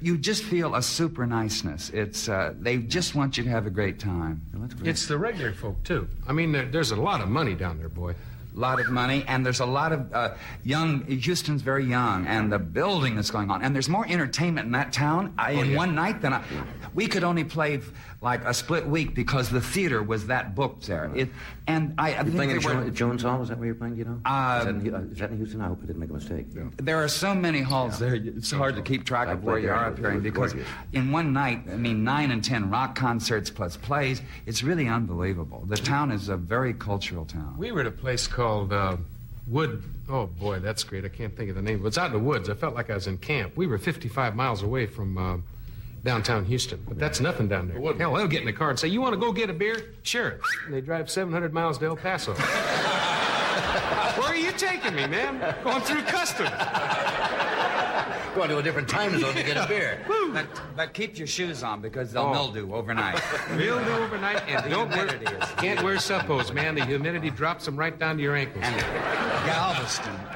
you just feel a super niceness. They just want you to have a great time. Well, that's great. It's the regular folk, too. I mean, there's a lot of money down there, boy. A lot of money, and there's a lot of Houston's very young, and the building that's going on. And there's more entertainment in that town in one night than we could only play like a split week because the theater was that booked there. You're playing at Jones Hall? Is that where you're playing, you know? Is that in Houston? I hope I didn't make a mistake. Yeah. There are so many halls there, it's hard to keep track of where you are up here. Because in one night, 9 and 10 rock concerts plus plays, it's really unbelievable. The town is a very cultural town. We were at a place called Wood. Oh, boy, that's great. I can't think of the name. But it's out in the woods. I felt like I was in camp. We were 55 miles away from downtown Houston. But that's nothing down there. Hell, they'll get in the car and say, you want to go get a beer? Sure. And they drive 700 miles to El Paso. Where are you taking me, man? Going through customs. Going to a different time zone to get a beer. But keep your shoes on because they'll mildew overnight. Mildew overnight, and can't wear suppos, man. The humidity drops them right down to your ankles. And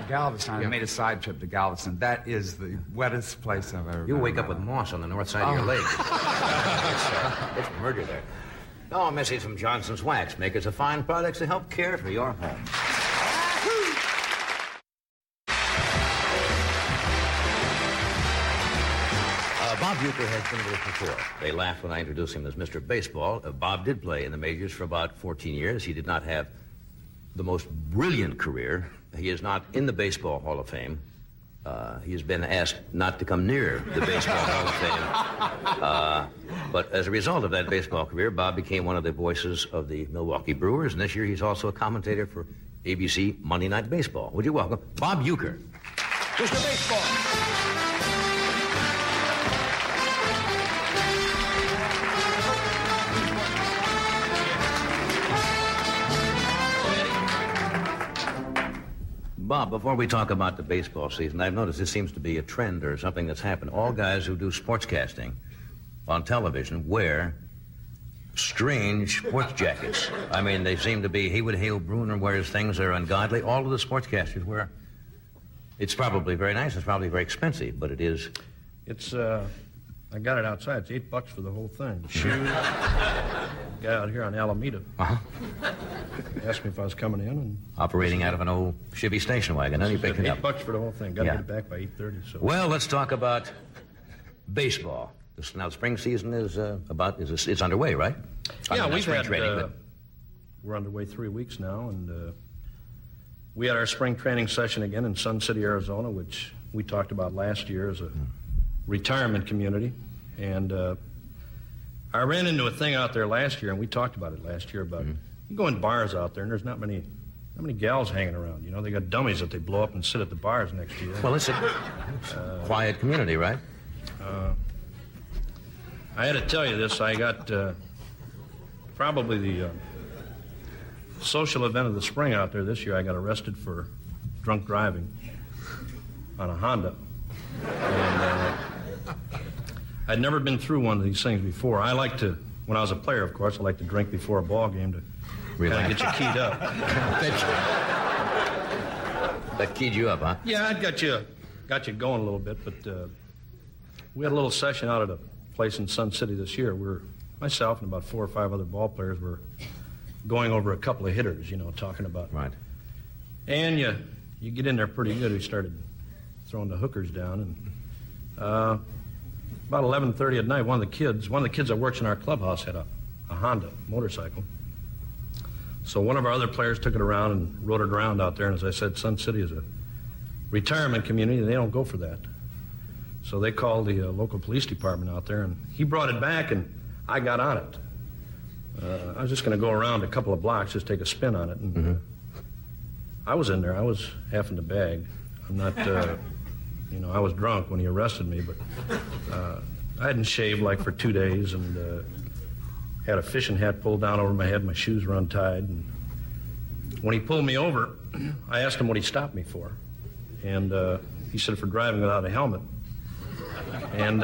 Galveston. I made a side trip to Galveston. That is the wettest place I've ever been. You wake up with moss on the north side of your leg. It's murder there. Oh, a message from Johnson's Wax, makers of fine products to help care for your home. Bob Uecker has been with us before. They laughed when I introduced him as Mr. Baseball. Bob did play in the majors for about 14 years. He did not have the most brilliant career. He is not in the Baseball Hall of Fame. He has been asked not to come near the Baseball Hall of Fame. But as a result of that baseball career, Bob became one of the voices of the Milwaukee Brewers, and this year he's also a commentator for ABC Monday Night Baseball. Would you welcome Bob Uecker? Mr. Baseball. Bob, before we talk about the baseball season, I've noticed this seems to be a trend or something that's happened. All guys who do sportscasting on television wear strange sports jackets. I mean, they seem to be, Haywood Hale Bruner wears things that are ungodly. All of the sportscasters wear. It's probably very nice. It's probably very expensive, but it is. It's, I got it outside. It's $8 for the whole thing. Shoes. Guy out here on Alameda. Asked me if I was coming in and operating out of an old Chevy station wagon. How do you pick it up? $8 for the whole thing. Got to get it back by 8:30. So. Well, let's talk about baseball. Now, spring season is it's underway, right? Yeah, we've had. We're underway 3 weeks now, and we had our spring training session again in Sun City, Arizona, which we talked about last year as a retirement community, and I ran into a thing out there last year, and we talked about it last year about you go in bars out there, and there's not many gals hanging around. You know, they got dummies that they blow up and sit at the bars next to you. Well, it's a quiet community, right? I had to tell you this. I got probably the social event of the spring out there this year. I got arrested for drunk driving on a Honda. And I'd never been through one of these things before. I like to, when I was a player, of course, I like to drink before a ball game to kind of get you keyed up. That keyed you up, huh? Yeah, it got you going a little bit, but we had a little session out at a place in Sun City this year. Myself and about 4 or 5 other ball players were going over a couple of hitters, you know, talking about. Right. And you get in there pretty good. We started throwing the hookers down, and about 11:30 at night, one of the kids that works in our clubhouse had a Honda motorcycle. So one of our other players took it around and rode it around out there, and as I said, Sun City is a retirement community, and they don't go for that. So they called the local police department out there, and he brought it back, and I got on it. I was just going to go around a couple of blocks, just take a spin on it, and I was in there. I was half in the bag. I'm not, I was drunk when he arrested me, but I hadn't shaved like for 2 days, and had a fishing hat pulled down over my head. My shoes were untied, and when he pulled me over, I asked him what he stopped me for, and he said for driving without a helmet. And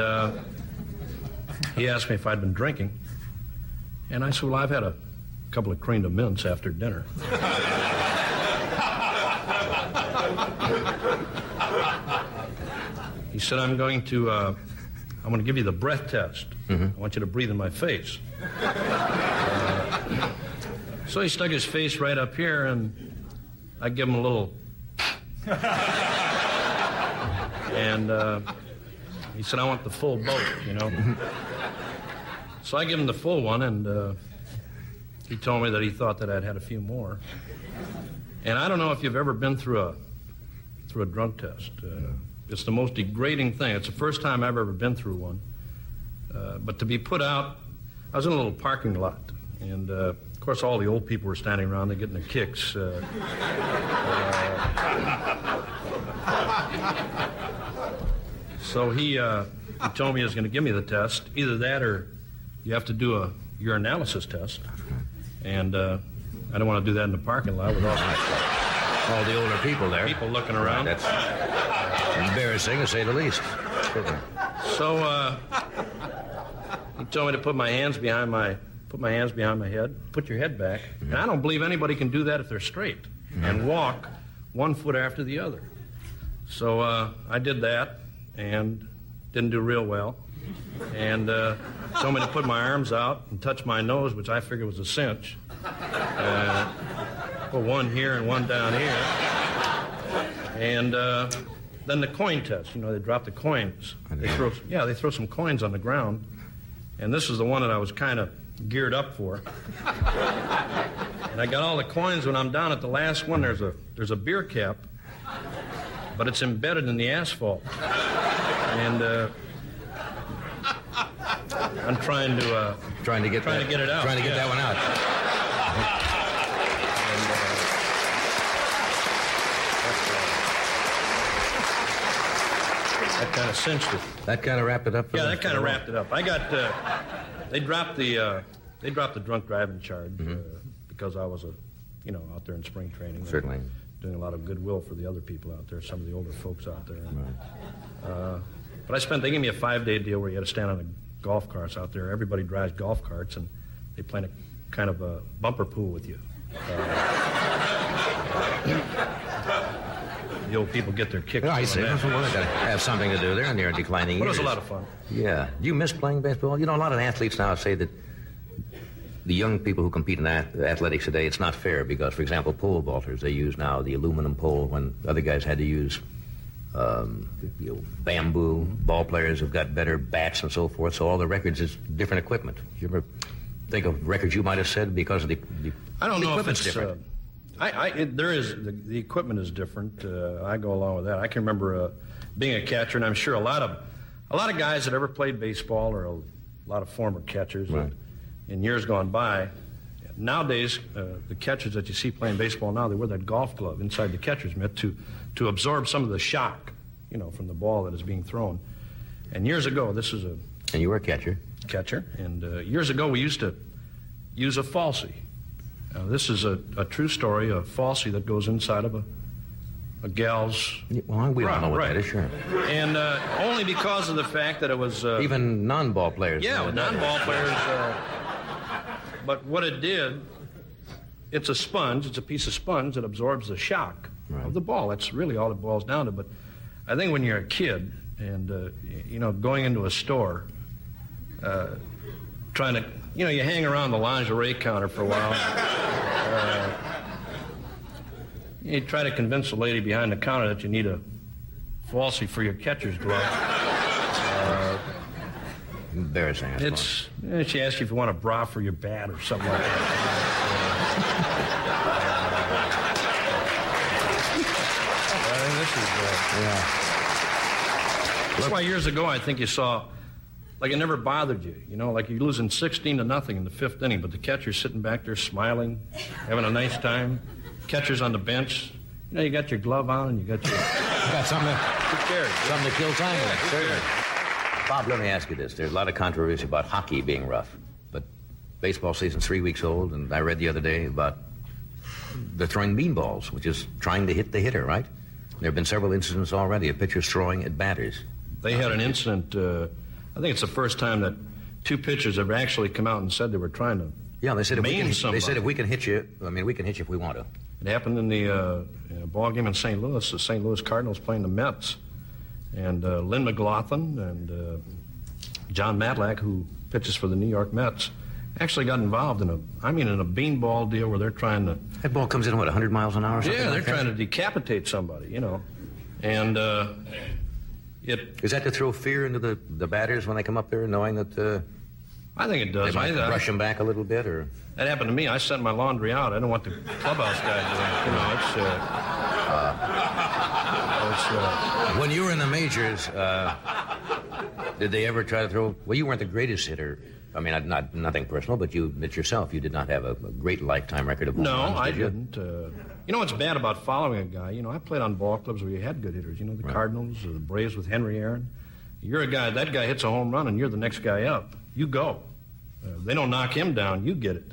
he asked me if I'd been drinking. And I said, well, I've had a couple of cream of mints after dinner. He said, I'm going to I'm going to give you the breath test. I want you to breathe in my face. So he stuck his face right up here, and I give him a little... And he said, I want the full boat, you know. So I give him the full one, and he told me that he thought that I'd had a few more. And I don't know if you've ever been through a drunk test. It's the most degrading thing. It's the first time I've ever been through one. But to be put out, I was in a little parking lot, and of course all the old people were standing around, they're getting their kicks. So he told me he was going to give me the test. Either that or you have to do a urinalysis test. And I don't want to do that in the parking lot with all the older people there. People looking around. That's embarrassing, to say the least. So he told me to put my hands behind my head, put your head back. And I don't believe anybody can do that if they're straight, and walk one foot after the other. So I did that and didn't do real well. And told me to put my arms out and touch my nose, which I figured was a cinch. Put one here and one down here. And then the coin test. You know, they drop the coins. They throw some coins on the ground. And this is the one that I was kind of geared up for. And I got all the coins. When I'm down at the last one, there's a beer cap, but it's embedded in the asphalt. And I'm trying to get it out. Trying to get that one out. That kind of cinched it. That kind of wrapped it up. That kind of wrapped it up. I got. They dropped the drunk driving charge because I was out there in spring training. Certainly. Doing a lot of goodwill for the other people out there, some of the older folks out there. Right. But they gave me a 5-day deal where you had to stand on the golf carts out there. Everybody drives golf carts, and they play a kind of a bumper pool with you. The old people get their kicks. Oh, I see. Well, they got to have something to do there, and they're declining years. But it was a lot of fun. Yeah. Do you miss playing baseball? You know, a lot of athletes now say that the young people who compete in athletics today, it's not fair because, for example, pole vaulters, they use now the aluminum pole when other guys had to use bamboo. Ball players have got better bats and so forth, so all the records is different equipment. You ever think of records you might have said because of the I don't know if it's different? The equipment is different. I go along with that. I can remember being a catcher, and I'm sure a lot of guys that ever played baseball or a lot of former catchers in years gone by. Nowadays, the catchers that you see playing baseball now, they wear that golf glove inside the catcher's mitt to absorb some of the shock, from the ball that is being thrown. And years ago, And you were a catcher. Catcher. And years ago, we used to use a falsie. This is a true story, a falsie that goes inside of a gal's... Well, we don't know what that is, sure. And only because of the fact that it was... Even non-ball players. Yeah, non-ball players... But what it did, it's a sponge. It's a piece of sponge that absorbs the shock of the ball. That's really all it boils down to. But I think when you're a kid and, going into a store, trying to, you hang around the lingerie counter for a while. You try to convince the lady behind the counter that you need a falsie for your catcher's glove. Embarrassing. She asks you if you want a bra for your bat or something like that. That's why years ago I think you saw, like it never bothered you, like you're losing 16-0 in the 5th inning, but the catcher's sitting back there smiling, having a nice time. Catcher's on the bench. You got your glove on and you got something to kill time with. Yeah. Bob, let me ask you this. There's a lot of controversy about hockey being rough, but baseball season's 3 weeks old, and I read the other day about they're throwing beanballs, which is trying to hit the hitter, right? There have been several incidents already of pitchers throwing at batters. They had an incident, I think it's the first time that 2 pitchers have actually come out and said they were trying to they said if we can hit you, we can hit you if we want to. It happened in the ball game in St. Louis. The St. Louis Cardinals playing the Mets. And Lynde McLaughlin and John Matlack, who pitches for the New York Mets, actually got involved in a beanball deal where they're trying to... That ball comes in, what, 100 miles an hour or something? Yeah, they're like that? trying to decapitate somebody, you know. And Is that to throw fear into the batters when they come up there, knowing that... I think it does. They might brush them back a little bit, or... That happened to me. I sent my laundry out. I don't want the clubhouse guy doing it. You know, When you were in the majors, did they ever try to throw... Well, you weren't the greatest hitter. I mean, nothing personal, but you admit yourself you did not have a great lifetime record of home runs, I did you? didn't. You know what's bad about following a guy? You know, I played on ball clubs where you had good hitters. You know, the Cardinals or the Braves with Henry Aaron. You're a guy, that guy hits a home run, and you're the next guy up. You go. They don't knock him down, you get it.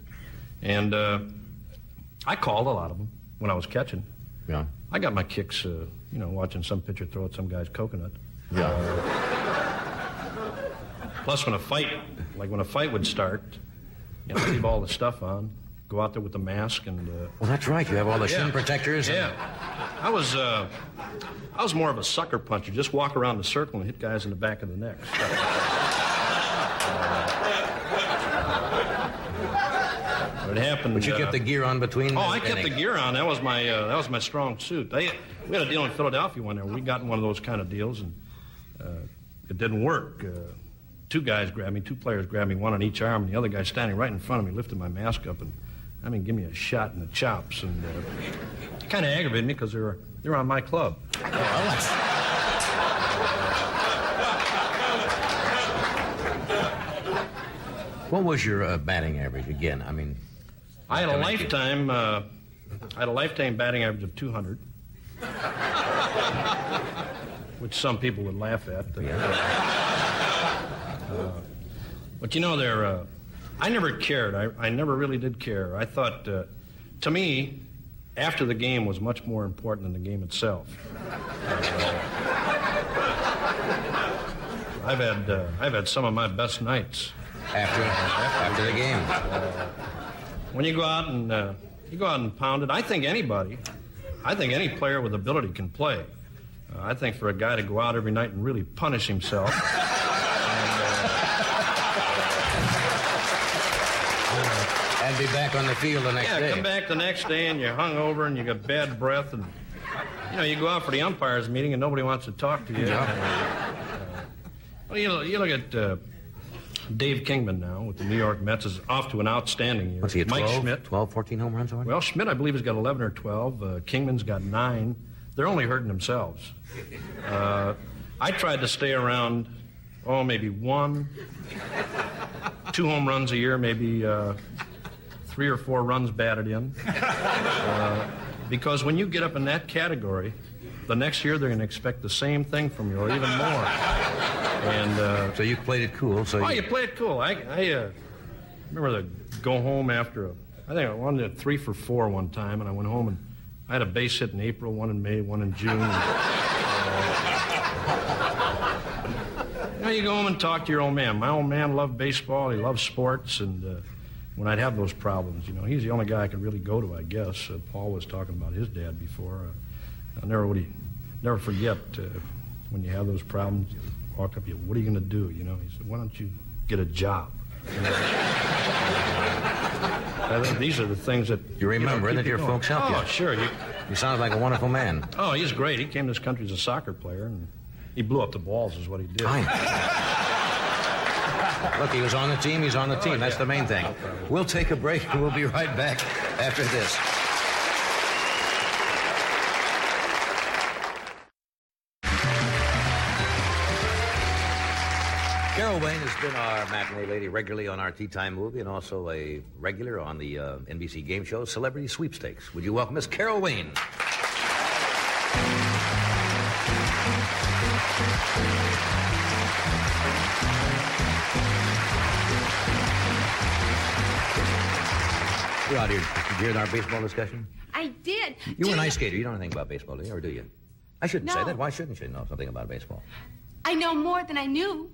And I called a lot of them when I was catching. Yeah. I got my kicks, watching some pitcher throw at some guy's coconut. Yeah. Plus, when a fight would start, you know, I leave all the stuff on, go out there with the mask, and... Well, that's right. You have all the shin protectors. Yeah. I was more of a sucker puncher. Just walk around the circle and hit guys in the back of the neck. It happened. But you kept the gear on between. I kept the gear on. That was my strong suit. We had a deal in Philadelphia one day. We got in one of those kind of deals, and it didn't work. Two players grabbed me, one on each arm, and the other guy standing right in front of me, lifted my mask up, and give me a shot in the chops, and it kind of aggravated me because they were on my club. What was your batting average again? I mean, I had a lifetime batting average of 200, which some people would laugh at. But you know, I never cared. I never really did care. I thought, to me, after the game was much more important than the game itself. I've had some of my best nights after the game. When you go out and pound it, I think any player with ability can play. I think for a guy to go out every night and really punish himself. And be back on the field the next day. Yeah, come back the next day and you're hungover and you got bad breath, and you go out for the umpires meeting and nobody wants to talk to you. Yeah. Well, you look at Dave Kingman now with the New York Mets is off to an outstanding year. What's he at 12? Mike Schmidt. 12, 14 home runs already? Well, Schmidt, I believe, has got 11 or 12. Kingman's got 9. They're only hurting themselves. I tried to stay around, maybe 1, 2 home runs a year, maybe 3 or 4 runs batted in. Because when you get up in that category, the next year they're going to expect the same thing from you, or even more. And so you played it cool. You played it cool. I remember to go home after I think I wanted 3 for 4 one time, and I went home and I had a base hit in April, 1 in May, 1 in June. You go home and talk to your old man. My old man loved baseball. He loved sports, and when I'd have those problems, he's the only guy I could really go to, I guess. Paul was talking about his dad before. I'll never forget when you have those problems. You walk up, what are you going to do? He said, why don't you get a job? I think these are the things that you remember that your folks helped you. Oh, sure. You sound like a wonderful man. Oh, he's great. He came to this country as a soccer player, and he blew up the balls is what he did. Look, he was on the team. He's on the team. That's the main thing. We'll take a break, and we'll be right back after this. Carol Wayne has been our matinee lady regularly on our Tea Time movie and also a regular on the NBC game show Celebrity Sweepstakes. Would you welcome Miss Carol Wayne? You're out here. Did you hear our baseball discussion? I did. You were an ice skater. You don't know anything about baseball, do you? Or do you? I shouldn't say No. that. Why shouldn't you know something about baseball? I know more than I knew.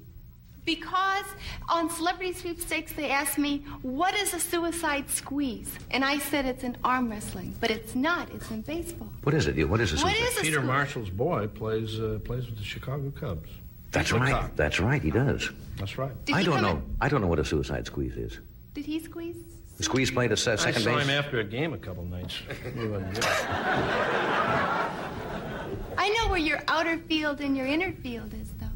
Because on Celebrity Sweepstakes, they asked me, what is a suicide squeeze? And I said it's in arm wrestling. But it's not. It's in baseball. What is it? What is a suicide? What is a Peter squeeze? Marshall's boy plays with the Chicago Cubs. That's right. Cock. That's right. He does. That's right. Did I he don't come know. in- I don't know what a suicide squeeze is. Did he squeeze? Squeeze played a I second saw base. him after a game a couple nights. He wasn't good. I know where your outer field and your inner field is, though.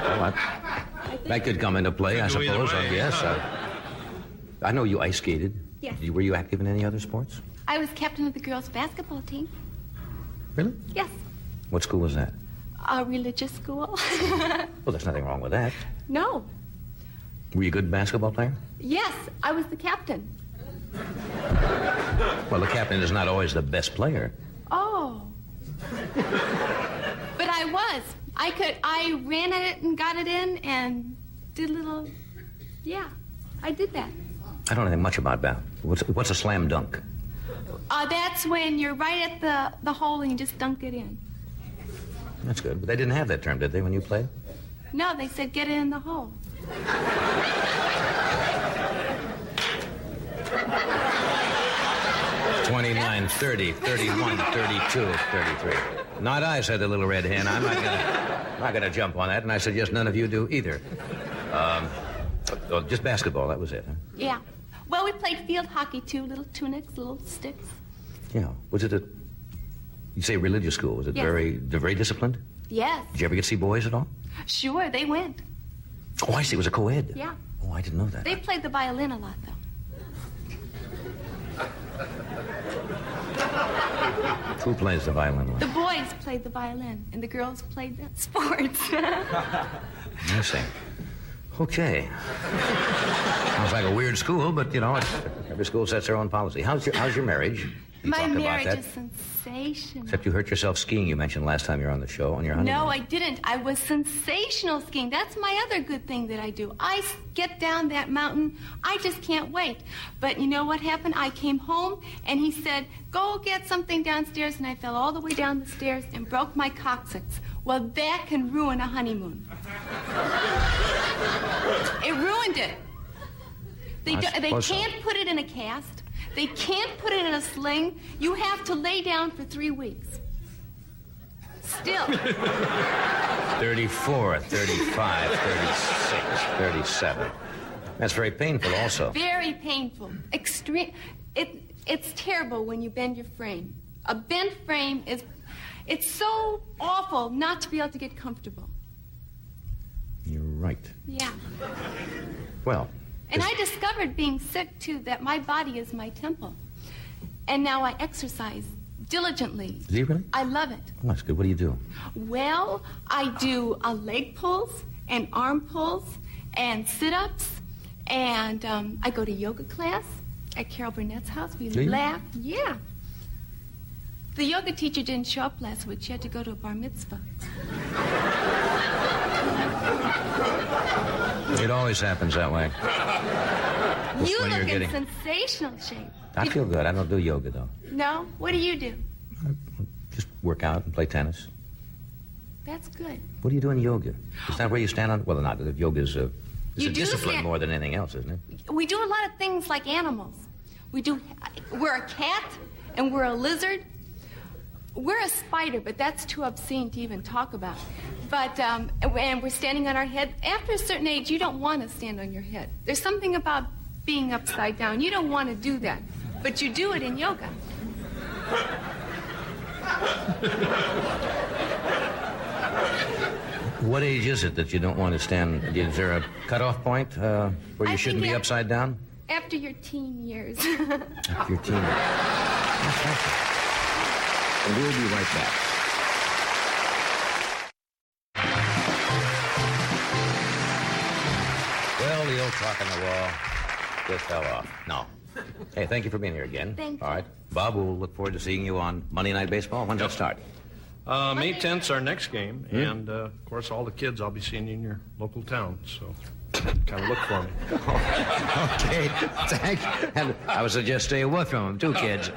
Well, that could come into play, I Could go either suppose. way. Yes. I know you ice skated. Yes. Were you active in any other sports? I was captain of the girls' basketball team. Really? Yes. What school was that? A religious school. Well, there's nothing wrong with that. No. Were you a good basketball player? Yes, I was the captain. Well, the captain is not always the best player. Oh. But I was. I ran at it and got it in and did a little, yeah, I did that. I don't know much about that. What's a slam dunk? That's when you're right at the hole and you just dunk it in. That's good. But they didn't have that term, did they, when you played? No, they said get it in the hole. 29, 30, 31, 32, 33. Not I, said the little red hen. I'm not gonna jump on that. And I suggest none of you do either. Just basketball, that was it, huh? Yeah. Well, we played field hockey too, little tunics, little sticks. Yeah. Was it you say religious school? Was it Yes. very disciplined? Yes. Did you ever get to see boys at all? Sure, they went. Oh, I see. It was a co-ed. Yeah. Oh, I didn't know that. They played the violin a lot, though. Who plays the violin? The boys played the violin, and the girls played the sports. I see. Okay. Sounds like a weird school, but, every school sets their own policy. How's your marriage? You My talked about marriage that. is sensational. Except you hurt yourself skiing, you mentioned last time you were on the show, on your honeymoon. No, I didn't. I was sensational skiing. That's my other good thing that I do. I get down that mountain. I just can't wait. But you know what happened? I came home, and he said, go get something downstairs, and I fell all the way down the stairs and broke my coccyx. Well, that can ruin a honeymoon. It ruined it. They suppose so. can't put it in a cast. They can't put it in a sling. You have to lay down for 3 weeks. Still. 34, 35, 36, 37. That's very painful also. Very painful. Extreme. It's terrible when you bend your frame. A bent frame it's so awful not to be able to get comfortable. You're right. Yeah. Well. And I discovered being sick, too, that my body is my temple. And now I exercise diligently. Do you really? I love it. Oh, that's good. What do you do? Well, I do leg pulls and arm pulls and sit-ups. And I go to yoga class at Carol Burnett's house. We Do you? laugh. Yeah. The yoga teacher didn't show up last week. She had to go to a bar mitzvah. It always happens that way. You when you're look in getting- sensational shape. I feel good. I don't do yoga, though. No? What do you do? Just work out and play tennis. That's good. What do you do in yoga? Is that where you stand on? Well, not. Yoga is a You do discipline stand- more than anything else, isn't it? We do a lot of things like animals. We're a cat and we're a lizard. We're a spider, but that's too obscene to even talk about. But, and we're standing on our head. After a certain age, you don't want to stand on your head. There's something about being upside down. You don't want to do that. But you do it in yoga. What age is it that you don't want to stand? Is there a cutoff point where you I shouldn't think be upside down? After your teen years. After your teen. And we'll be right back. Well, the old clock on the wall just fell off. No. Hey, thank you for being here again. Thank you. All right. Bob, we'll look forward to seeing you on Monday Night Baseball. When's that start? May 10th's our next game, and of course, all the kids I'll be seeing in your local town, so kind of look for me. Okay, thank you. And I would suggest stay away from them, too, kids.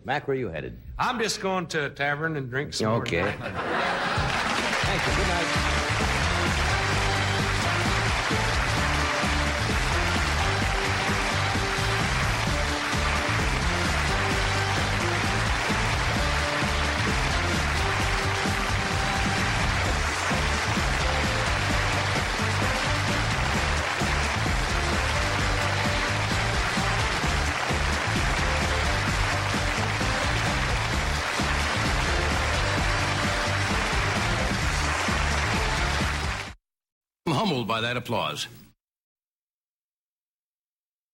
Mac, where are you headed? I'm just going to a tavern and drink some Okay. more. Thank you. Good night. pummeled by that applause.